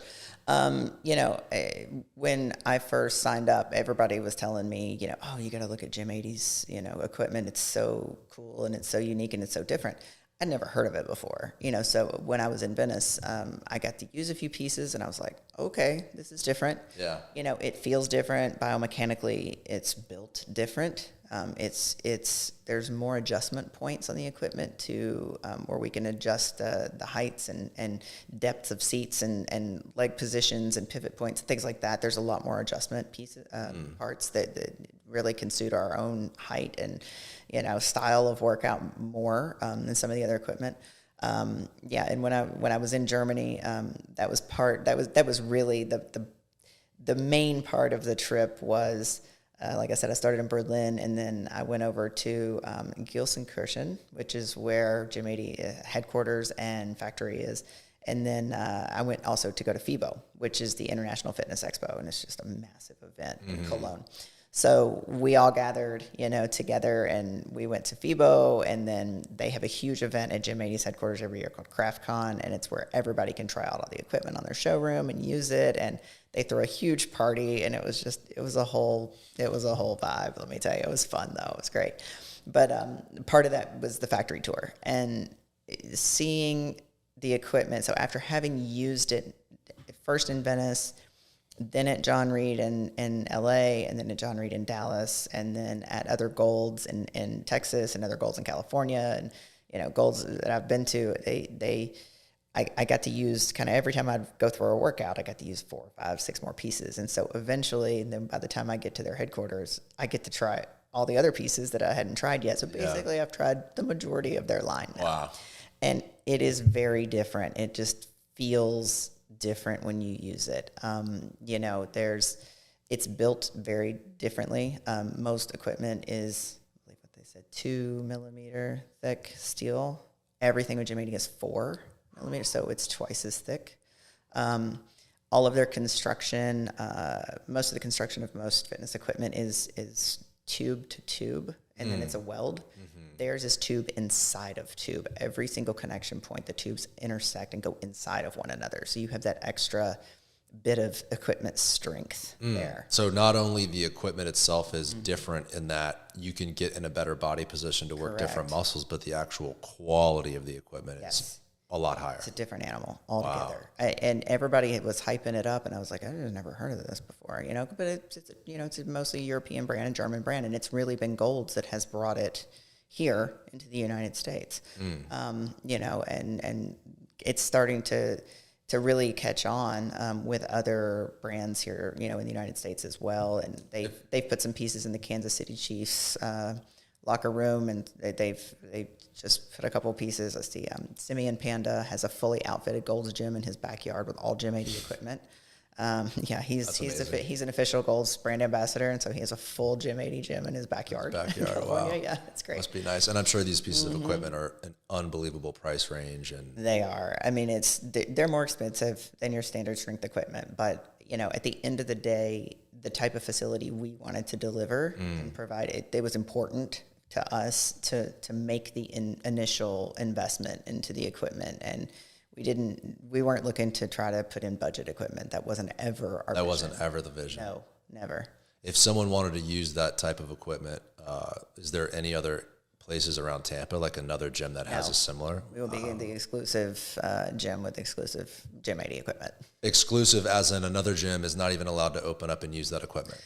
When I first signed up, everybody was telling me, oh, you got to look at Gym 80's, equipment. It's so cool and it's so unique and it's so different. I'd never heard of it before, so when I was in Venice, I got to use a few pieces and I was like, okay, this is different. Yeah. It feels different biomechanically. It's built different. There's more adjustment points on the equipment to where we can adjust the heights and depths of seats and leg positions and pivot points, things like that. There's a lot more adjustment pieces, parts that really can suit our own height and, style of workout more than some of the other equipment. And when I was in Germany, that was really the main part of the trip was, like I said, I started in Berlin, and then I went over to Gelsenkirchen, which is where Gym 80 headquarters and factory is. And then I went also to go to FIBO, which is the International Fitness Expo, and it's just a massive event in Cologne. So we all gathered, together, and we went to FIBO, and then they have a huge event at Gym 80's headquarters every year called CraftCon, and it's where everybody can try out all the equipment on their showroom and use it, and they throw a huge party, and it was a whole vibe. Let me tell you, it was fun though. It was great. But part of that was the factory tour and seeing the equipment. So after having used it first in Venice, then at John Reed in LA, and then at John Reed in Dallas, and then at other Golds in Texas and other Golds in California, and Golds that I've been to, I got to use kind of every time I'd go through a workout, I got to use 4, 5, 6 more pieces. And so eventually, and then by the time I get to their headquarters, I get to try all the other pieces that I hadn't tried yet. So basically, I've tried the majority of their line now. Wow. And it is very different. It just feels different when you use it. It's built very differently. Most equipment is, I believe what they said, 2 millimeter thick steel. Everything with Gym 80 is 4 millimeters, so it's twice as thick. All of their construction, most of the construction of most fitness equipment is tube to tube, and then it's a weld. Theirs is tube inside of tube. Every single connection point, the tubes intersect and go inside of one another. So you have that extra bit of equipment strength there. So not only the equipment itself is different in that you can get in a better body position to work different muscles, but the actual quality of the equipment is a lot higher. It's a different animal altogether. Wow. And everybody was hyping it up, and I was like, I've never heard of this before, but it's a mostly European brand and German brand, and it's really been Golds that has brought it here into the United States. And it's starting to really catch on with other brands here, in the United States as well. And they've put some pieces in the Kansas City Chiefs locker room, and they've just put a couple pieces. Let's see, Simeon Panda has a fully outfitted Gold's gym in his backyard with all Gym 80 equipment. He's an official Gold's brand ambassador, and so he has a full Gym 80 gym in his backyard. Wow. Yeah, it's great. Must be nice. And I'm sure these pieces of equipment are an unbelievable price range. And they are. I mean, they're more expensive than your standard strength equipment, but at the end of the day, the type of facility we wanted to deliver and provide, it was important to us to make the initial investment into the equipment, and we weren't looking to try to put in budget equipment. That wasn't ever our vision. Wasn't ever the vision. No, never. If someone wanted to use that type of equipment, is there any other places around Tampa, like another gym that has a similar? We will be in the exclusive gym with exclusive Gym 80 equipment. Exclusive as in another gym is not even allowed to open up and use that equipment?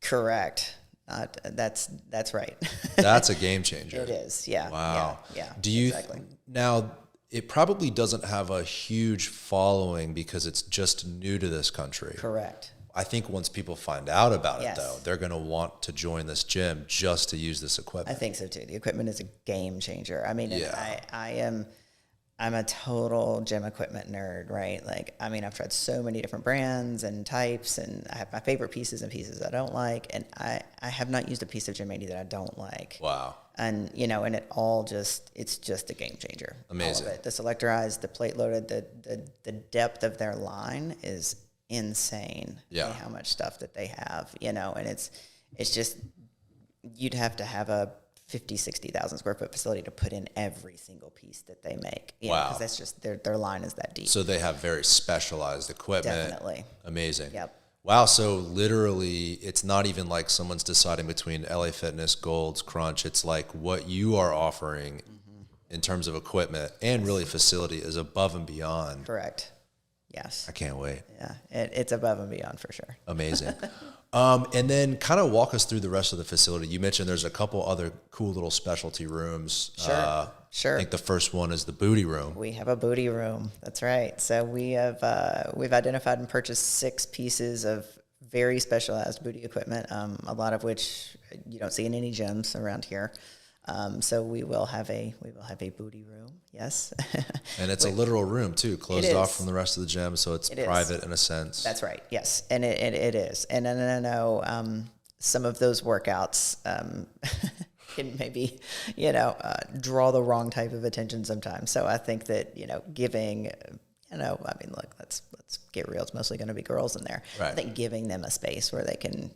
Correct. That's right. That's a game changer. It is, yeah. Wow. Yeah, Do you exactly. Now, it probably doesn't have a huge following because it's just new to this country. Correct. I think once people find out about Yes. it, though, they're going to want to join this gym just to use this equipment. I think so too. The equipment is a game changer. I mean, I I'm a total gym equipment nerd, right? Like, I mean, I've tried so many different brands and types, and I have my favorite pieces and pieces I don't like, and I have not used a piece of Gym that I don't like. Wow. And, you know, and it all just, it's just a game changer. Amazing. All of it. The selectorized, the plate loaded, the depth of their line is insane. Yeah. How much stuff that they have, you know, and it's just, you'd have to have a 60,000 square foot facility to put in every single piece that they make. Wow. Because that's just, their line is that deep. So they have very specialized equipment. Definitely. Amazing. Yep. Wow. So literally, it's not even like someone's deciding between LA Fitness, Gold's, Crunch. It's like what you are offering in terms of equipment and really facility is above and beyond. Correct. Yes. I can't wait. Yeah. It's above and beyond for sure. Amazing. And then kind of walk us through the rest of the facility. You mentioned there's a couple other cool little specialty rooms. Sure. Sure. I think the first one is the booty room. We have a booty room. That's right. So we have we've identified and purchased 6 pieces of very specialized booty equipment, a lot of which you don't see in any gyms around here. So we will have a booty room. Yes. And it's a literal room too, closed off from the rest of the gym, so it's private in a sense. That's right. Yes, and it is. And I know some of those workouts can maybe draw the wrong type of attention sometimes. So I think that giving. I mean, look, let's get real. It's mostly going to be girls in there. Right. I think giving them a space where they can,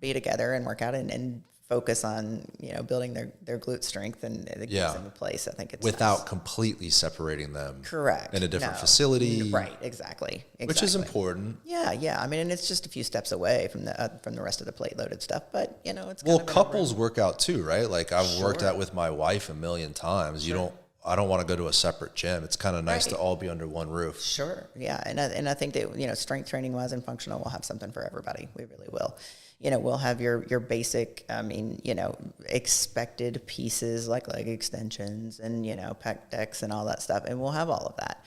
be together and work out and focus on, building their glute strength and it gives them a place. I think it's without nice. Completely separating them. Correct. In a different facility. Right. Exactly. Which is important. Yeah. I mean, and it's just a few steps away from the rest of the plate loaded stuff, but it's couples work out too, right? Like I've worked out with my wife a million times. Sure. I don't want to go to a separate gym. It's kind of nice to all be under one roof. Sure. Yeah. And I think that, strength training wise and functional, we'll have something for everybody. We really will. We'll have your basic, expected pieces like leg extensions and, pec decks and all that stuff. And we'll have all of that,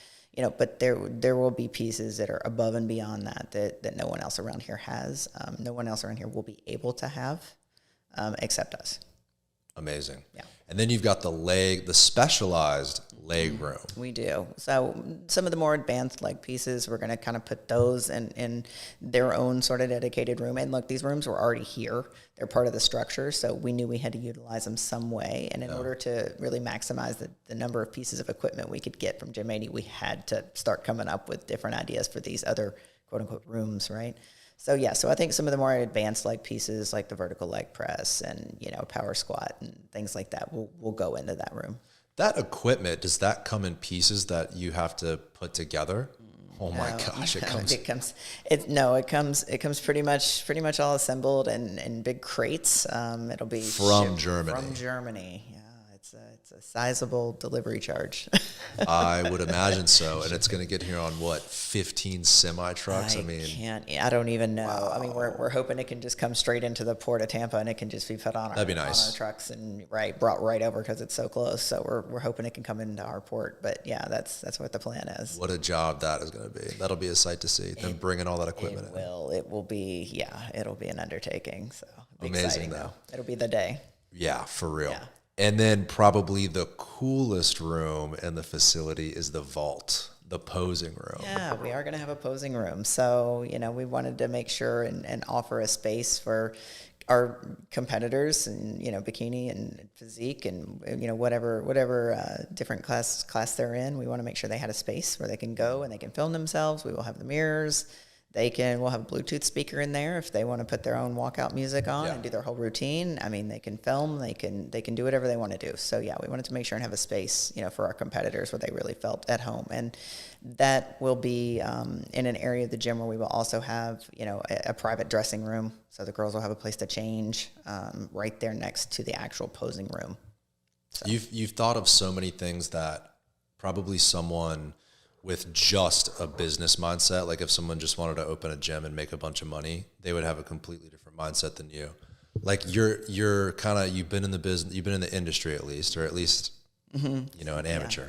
but there will be pieces that are above and beyond that no one else around here has. No one else around here will be able to have, except us. Amazing. Yeah. And then you've got the specialized leg room. We do. So some of the more advanced leg pieces, we're going to kind of put those in their own sort of dedicated room. And look, these rooms were already here. They're part of the structure. So we knew we had to utilize them some way. And in order to really maximize the number of pieces of equipment we could get from Gym 80, we had to start coming up with different ideas for these other quote unquote rooms, right? So so I think some of the more advanced leg pieces like the vertical leg press and, power squat and things like that will go into that room. That equipment, does that come in pieces that you have to put together? Oh my gosh, it comes. It comes pretty much all assembled in big crates. It'll be from Germany. From Germany. Yeah, it's a sizable delivery charge. I would imagine so, and it's going to get here on 15 semi trucks. I don't even know. Wow. I mean, we're hoping it can just come straight into the port of Tampa and it can just be put on That'd be nice. On our trucks and brought right over because it's so close. So we're hoping it can come into our port. But yeah, that's what the plan is. What a job that is going to be. That'll be a sight to see. Them bringing all that equipment in. It will be. It'll be an undertaking. So amazing exciting, though. It'll be the day. Yeah, for real. Yeah. And then probably the coolest room in the facility is the vault, the posing room. Yeah, we are going to have a posing room. So, we wanted to make sure and offer a space for our competitors and, bikini and physique and, whatever different class they're in. We want to make sure they had a space where they can go and they can film themselves. We will have the mirrors. We'll have a Bluetooth speaker in there if they want to put their own walkout music on and do their whole routine. I mean, they can film, they can do whatever they want to do. So yeah, we wanted to make sure and have a space, for our competitors where they really felt at home. And that will be in an area of the gym where we will also have, a private dressing room. So the girls will have a place to change right there next to the actual posing room. So. You've thought of so many things that probably someone with just a business mindset, like if someone just wanted to open a gym and make a bunch of money, they would have a completely different mindset than you. Like you're kind of, you've been in the business, you've been in the industry at least, or at least, an amateur,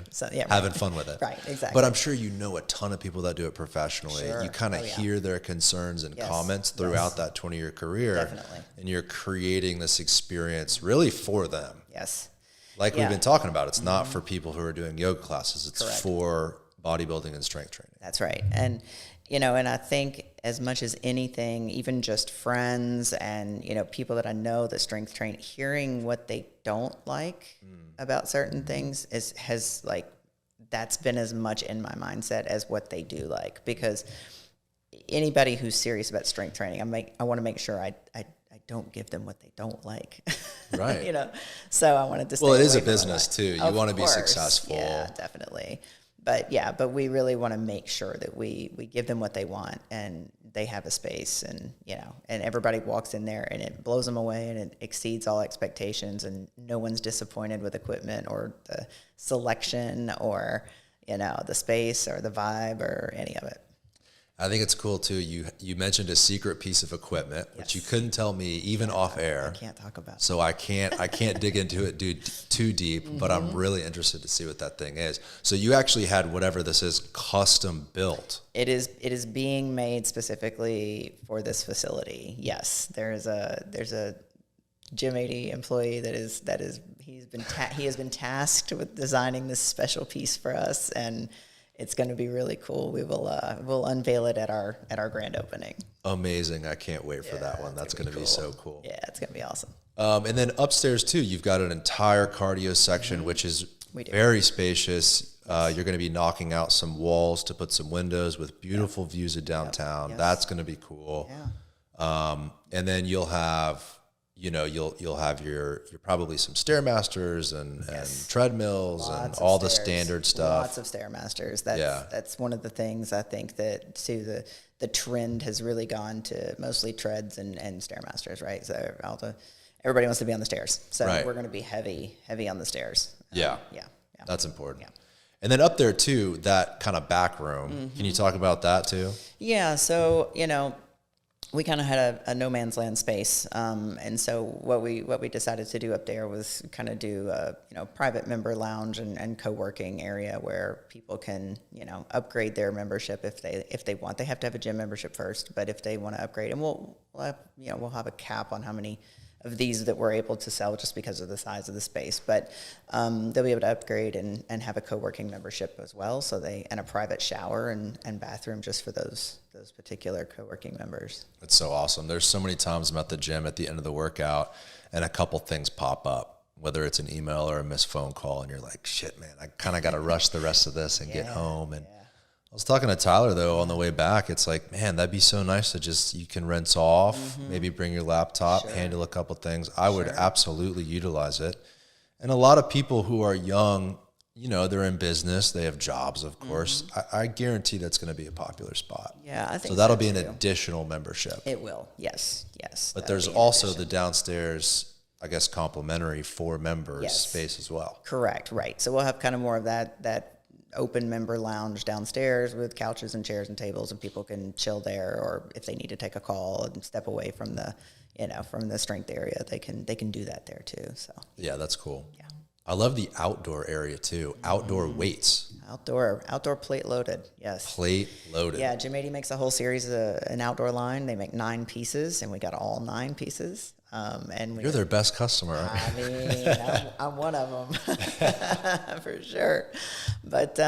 having fun with it. Right, exactly. But I'm sure a ton of people that do it professionally. Sure. You kind of hear their concerns and comments throughout that 20-year career. Definitely. And you're creating this experience really for them. Yes. Like Yeah. we've been talking about, it's not for people who are doing yoga classes. It's Correct. for bodybuilding and strength training. That's right. And, and I think as much as anything, even just friends and, people that I know that strength train, hearing what they don't like about certain things has like, that's been as much in my mindset as what they do like, because anybody who's serious about strength training, I want to make sure I don't give them what they don't like. Right. So I wanted to stay Well, it is away a from business that. too. You Of want to be course. successful. Yeah, definitely. But we really want to make sure that we give them what they want and they have a space, and and everybody walks in there and it blows them away and it exceeds all expectations, and no one's disappointed with equipment or the selection or the space or the vibe or any of it. I think it's cool too. You mentioned a secret piece of equipment, which you couldn't tell me even off air. I can't talk about. So I can't dig into it too deep, but I'm really interested to see what that thing is. So you actually had whatever this is custom built. It is being made specifically for this facility. Yes, there's a Gym 80 employee that he has been tasked with designing this special piece for us, and it's going to be really cool. We'll unveil it at our grand opening. Amazing! I can't wait for that one. That's going to be so cool. Yeah, it's going to be awesome. And then upstairs too, you've got an entire cardio section, which is very spacious. You're going to be knocking out some walls to put some windows with beautiful views of downtown. That's going to be cool. Yeah. And then you'll have, you'll have your probably some Stairmasters and treadmills and all the standard stuff. Lots of Stairmasters. That's one of the things I think that too the trend has really gone to mostly treads and Stairmasters, right? So everybody wants to be on the stairs. So we're going to be heavy on the stairs. Yeah. Yeah. That's important. Yeah. And then up there too, that kind of back room. Can you talk about that too? Yeah. So, we kind of had a no man's land space, and so what we decided to do up there was kind of do a private member lounge and co-working area where people can upgrade their membership if they want. They have to have a gym membership first, but if they want to upgrade, and we'll have a cap on how many of these that we're able to sell just because of the size of the space, but they'll be able to upgrade and have a co-working membership as well. So and a private shower and bathroom just for those particular co-working members. It's so awesome. There's so many times I'm at the gym at the end of the workout and a couple things pop up, whether it's an email or a missed phone call, and you're like, shit, man, I kind of got to rush the rest of this and get home. And I was talking to Tyler though on the way back. It's like, man, that'd be so nice to you can rinse off, maybe bring your laptop, handle a couple things. I would absolutely utilize it. And a lot of people who are young, they're in business, they have jobs, of course. I guarantee that's going to be a popular spot. Yeah, I think so. That'll be too. an additional membership. It will, yes. But there's also the downstairs, I guess, complimentary for members space as well. Correct, right. So we'll have kind of more of that open member lounge downstairs with couches and chairs and tables, and people can chill there, or if they need to take a call and step away from the strength area, they can do that there too. So yeah, that's cool. Yeah. I love the outdoor area too. Outdoor weights. Outdoor plate loaded. Yes. Plate loaded. Yeah. Gym 80 makes a whole series of an outdoor line. They make 9 pieces, and we got all 9 pieces. And you're their best customer. I mean, I'm one of them for sure. But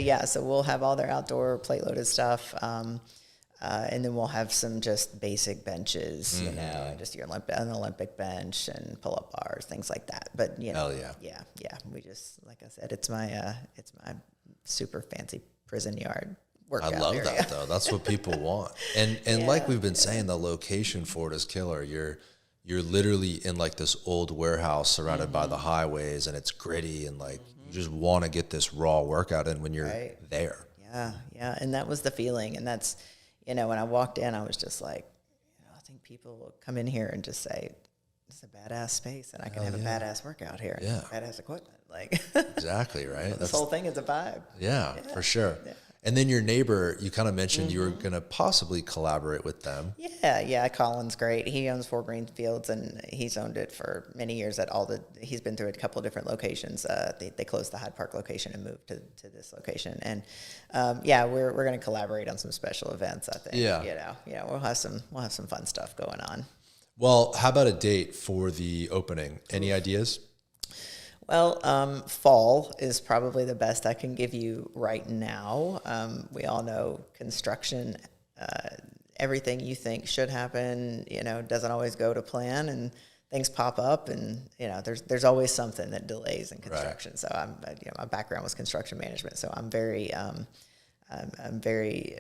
yeah, so we'll have all their outdoor plate loaded stuff. And then we'll have some just basic benches, just an Olympic bench and pull-up bars, things like that. But hell yeah, yeah. We just, like I said, it's my super fancy prison yard workout I love area. that though. That's what people want. And like we've been saying, the location for it is killer. You're literally in like this old warehouse surrounded by the highways, and it's gritty, and like you just want to get this raw workout in when you're there. Yeah, and that was the feeling, and that's. When I walked in, I was just like, I think people will come in here and just say, "It's a badass space, and I can have a badass workout here, badass equipment." Like exactly right. This whole thing is a vibe. Yeah, for sure. Yeah. And then your neighbor, you kind of mentioned you were going to possibly collaborate with them. Yeah. Colin's great. He owns 4 Greenfields, and he's owned it for many years. He's been through a couple different locations. They closed the Hyde Park location and moved to this location. And we're going to collaborate on some special events. I think. Yeah. We'll have some fun stuff going on. Well, how about a date for the opening? Any ideas? Well, fall is probably the best I can give you right now. We all know construction, everything you think should happen, doesn't always go to plan, and things pop up, and there's always something that delays in construction. Right. So my background was construction management, so I'm very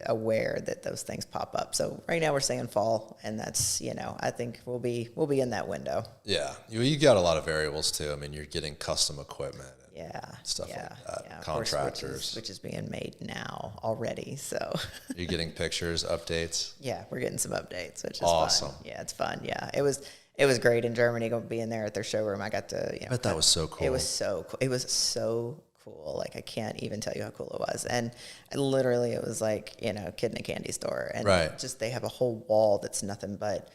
aware that those things pop up. So right now we're saying fall, and that's, I think we'll be in that window. Yeah. You got a lot of variables too. I mean, you're getting custom equipment. Stuff like that. Yeah, contractors. Which is being made now already. So you're getting pictures, updates. Yeah, we're getting some updates, which is awesome. Fun. Yeah, it's fun. Yeah, it was great in Germany being there at their showroom. I got to, I bet that was so cool. It was so cool. It was so cool. Like, I can't even tell you how cool it was. And literally it was like, kid in a candy store. And just, they have a whole wall that's nothing but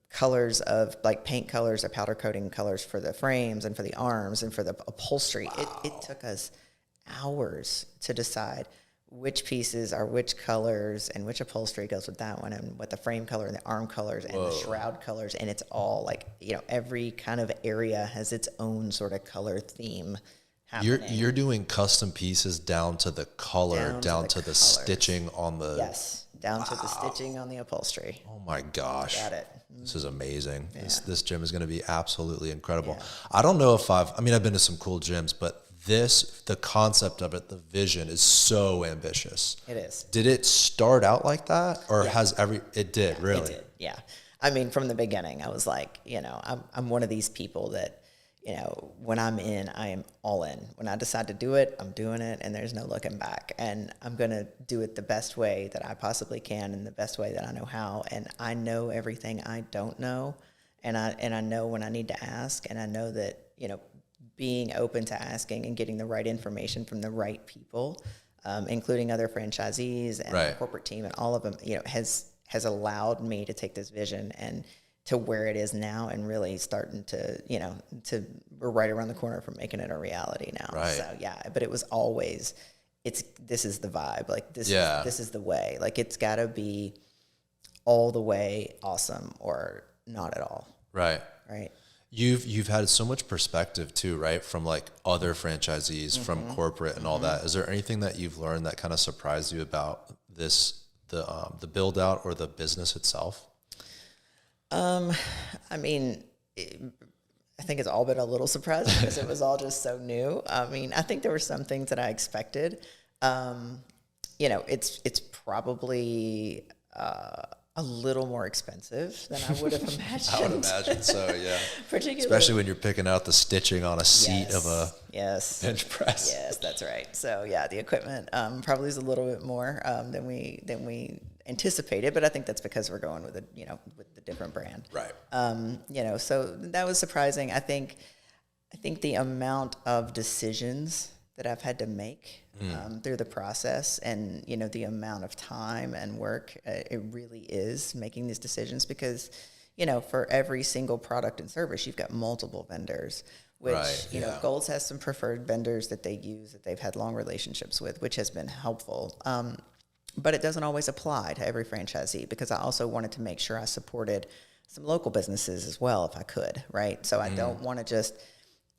colors of, like, paint colors or powder coating colors for the frames and for the arms and for the upholstery. Wow. It took us hours to decide which pieces are which colors and which upholstery goes with that one, and what the frame color and the arm colors and the shroud colors. And it's all like, every kind of area has its own sort of color theme happening. You're doing custom pieces down to the color, down to the stitching on the... Yes, down to the stitching on the upholstery. Oh my gosh. Got it. This is amazing. Yeah. This gym is going to be absolutely incredible. Yeah. I don't know if I've been to some cool gyms, but the concept of it, the vision is so ambitious. It is. Did it start out like that, or it did, really? It did, yeah. I mean, from the beginning, I was like, I'm one of these people that, when I'm in, I am all in. When I decide to do it, I'm doing it, and there's no looking back. And I'm going to do it the best way that I possibly can, and the best way that I know how. And I know everything I don't know, and I know when I need to ask, and I know that, being open to asking and getting the right information from the right people, including other franchisees and the corporate team and all of them, has allowed me to take this vision and to where it is now, and really starting to, we're right around the corner from making it a reality now. Right. So but it was always, this is the vibe. Like, this is the way. Like, it's got to be all the way awesome or not at all. Right. Right. You've had so much perspective too, right? From like other franchisees, from corporate and all that. Is there anything that you've learned that kind of surprised you about the build out or the business itself? I mean, I think it's all been a little surprising because it was all just so new. I mean, I think there were some things that I expected. It's probably a little more expensive than I would have imagined. I would imagine so, yeah. Particularly, especially when you're picking out the stitching on a seat of a bench press. Yes, that's right. So yeah, the equipment probably is a little bit more than we anticipated, but I think that's because we're going with with the different brand. Right. So that was surprising. I think the amount of decisions that I've had to make through the process, and the amount of time and work it really is making these decisions, because for every single product and service you've got multiple vendors, which Gold's has some preferred vendors that they use that they've had long relationships with, which has been helpful, but it doesn't always apply to every franchisee, because I also wanted to make sure I supported some local businesses as well if I could, right? So I don't want to just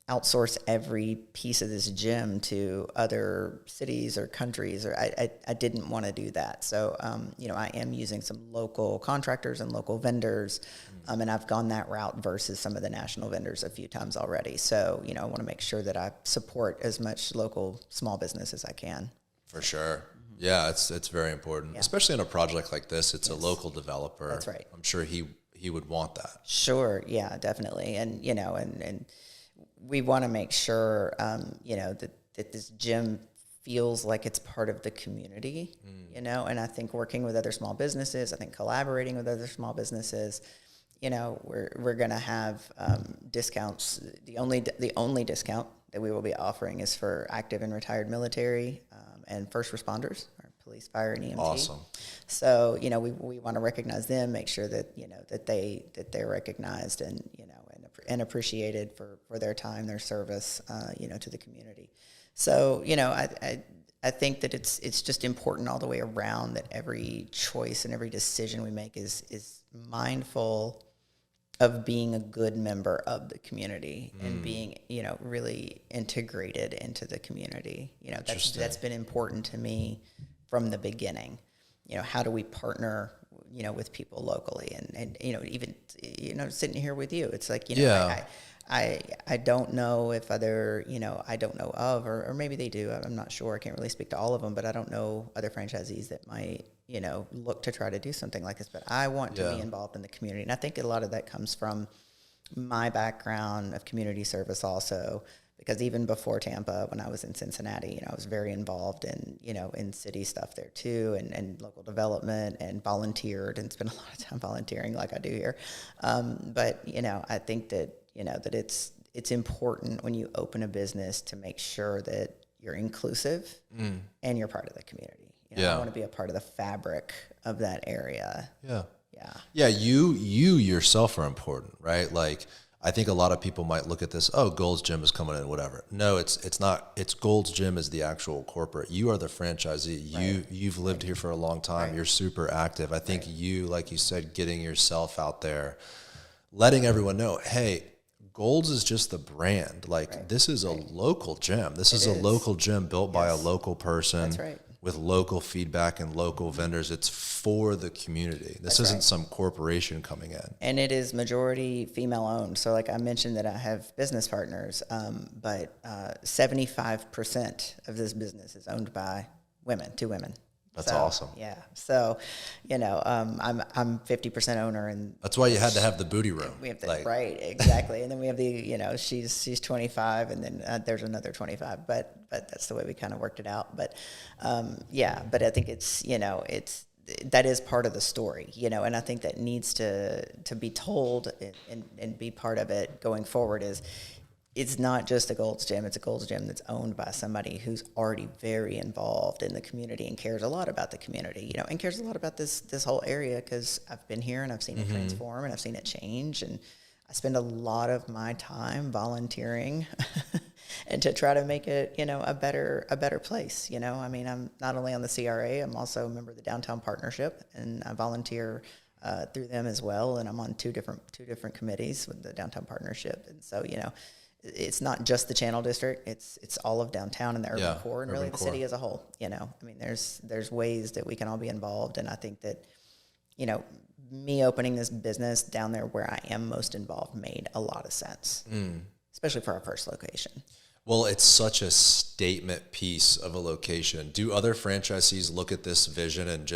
outsource every piece of this gym to other cities or countries, or I didn't want to do that. So, I am using some local contractors and local vendors, and I've gone that route versus some of the national vendors a few times already. So, I want to make sure that I support as much local small business as I can. For sure. Yeah, it's very important, especially in a project like this. It's a local developer. That's right. I'm sure he would want that. Sure. Yeah, definitely. And, and we want to make sure, that this gym feels like it's part of the community, and I think working with other small businesses, I think collaborating with other small businesses, we're going to have discounts. The only discount that we will be offering is for active and retired military and first responders, or police, fire, and EMT. Awesome. So, we want to recognize them, make sure that, that they're recognized and appreciated for their time, their service, to the community. So, I think that it's just important all the way around that every choice and every decision we make is mindful of being a good member of the community and being, really integrated into the community. That's been important to me from the beginning. How do we partner, with people locally and even, sitting here with you, it's like, I don't know if other, I don't know of, or maybe they do. I'm not sure. I can't really speak to all of them, but I don't know other franchisees that might, look to try to do something like this. But I want to be involved in the community. And I think a lot of that comes from my background of community service also, because even before Tampa, when I was in Cincinnati, I was very involved in, in city stuff there too, and local development, and volunteered and spent a lot of time volunteering like I do here. But, I think that, that it's important when you open a business to make sure that you're inclusive and you're part of the community. I want to be a part of the fabric of that area. Yeah, you yourself are important, right? Like, I think a lot of people might look at this, oh, Gold's Gym is coming in, whatever. No, it's not. It's Gold's Gym is the actual corporate. You are the franchisee. Right. You've lived here for a long time. Right. You're super active. I think you, like you said, getting yourself out there, letting everyone know, hey, Gold's is just the brand. Like, this is a local gym. This is a local gym built by a local person. That's right. With local feedback and local vendors. It's for the community. This isn't some corporation coming in. And it is majority female owned. So like I mentioned that I have business partners, but 75% of this business is owned by women, 2 women. That's awesome. Yeah. So, I'm 50% owner, and that's why you had to have the booty room. We have the, right, exactly. And then we have the, she's 25, and then there's another 25. But that's the way we kind of worked it out. But but I think it's that is part of the story, and I think that needs to be told and be part of it going forward. It's not just a Gold's Gym. It's a Gold's Gym that's owned by somebody who's already very involved in the community and cares a lot about the community, and cares a lot about this whole area, because I've been here and I've seen it transform and I've seen it change, and I spend a lot of my time volunteering and to try to make it, a better place. I mean, I'm not only on the CRA, I'm also a member of the Downtown Partnership, and I volunteer through them as well. And I'm on two different committees with the Downtown Partnership, and so it's not just the Channel District; it's all of downtown and the urban core, and really the city as a whole. I mean, there's ways that we can all be involved, and I think that me opening this business down there where I am most involved made a lot of sense, especially for our first location. Well, it's such a statement piece of a location. Do other franchisees look at this vision and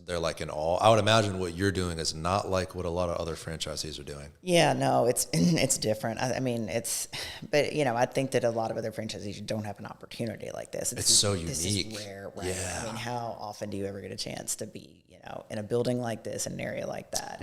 they're like in awe? I would imagine what you're doing is not like what a lot of other franchisees are doing. Yeah, no, it's different. I mean, but I think that a lot of other franchisees don't have an opportunity like this. It's so unique. This is rare, right? Yeah. I mean, how often do you ever get a chance to be, in a building like this, in an area like that?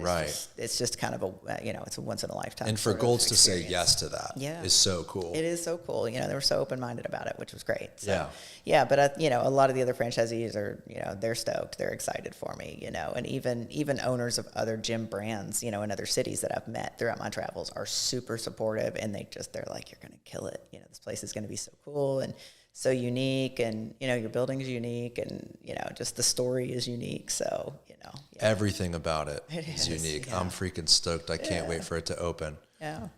It's just kind of it's a once in a lifetime. And for Gold's to say yes to that is so cool. It is so cool. They were so open-minded about it, which was great. So, yeah. But a lot of the other franchisees are, they're stoked, they're excited for me, and even owners of other gym brands, in other cities that I've met throughout my travels are super supportive, and they're like, you're going to kill it. This place is going to be so cool and so unique, and your building is unique, and just the story is unique. So everything about it is unique. I'm freaking stoked. I can't wait for it to open. Yeah.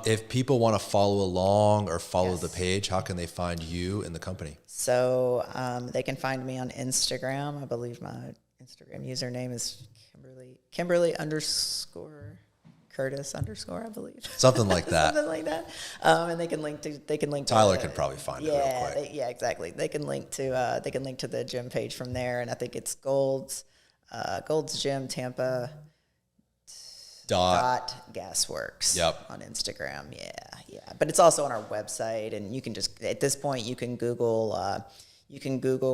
If people want to follow along or follow the page, how can they find you and the company? So they can find me on Instagram. I believe my Instagram username is Kimberlee _Curtis _, I believe. Something like that. Something like that. And they can link to Tyler could probably find it real quick. Exactly. They can link to the gym page from there, and I think it's Gold's Gym Tampa .Gas Worx on Instagram. Yeah. But it's also on our website, and you can just, at this point, you can Google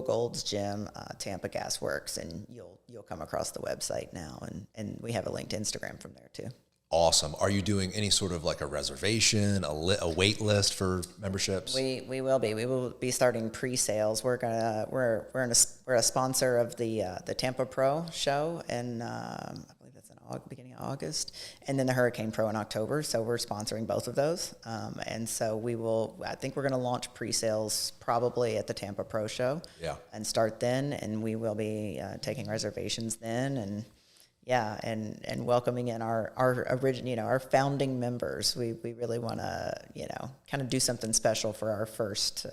Gold's Gym Tampa Gas Worx, and you'll come across the website now, and we have a link to Instagram from there too. Awesome. Are you doing any sort of like a reservation, a wait list for memberships? We will be. We will be starting pre-sales. We're a sponsor of the Tampa Pro show, and I believe that's in beginning of August, and then the Hurricane Pro in October. So we're sponsoring both of those, and so we will. I think we're going to launch pre-sales probably at the Tampa Pro show. Yeah. And start then, and we will be taking reservations then, and yeah, and welcoming in our original, our founding members. We really want to, kind of do something special for our first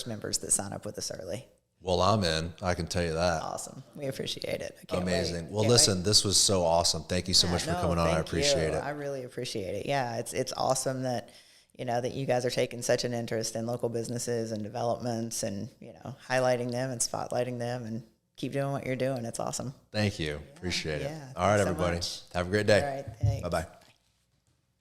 members that sign up with us early. Well, I'm in. I can tell you that. Awesome. We appreciate it. I can't Amazing. wait. Well, Can't listen, wait. this was so awesome. Thank you so much for coming on. I appreciate it. I really appreciate it. Yeah, it's awesome that, that you guys are taking such an interest in local businesses and developments and, highlighting them and spotlighting them, and keep doing what you're doing. It's awesome. Thank you. Appreciate it. Yeah, All right, thanks so everybody. much. Have a great day. All right. Thanks. Bye-bye.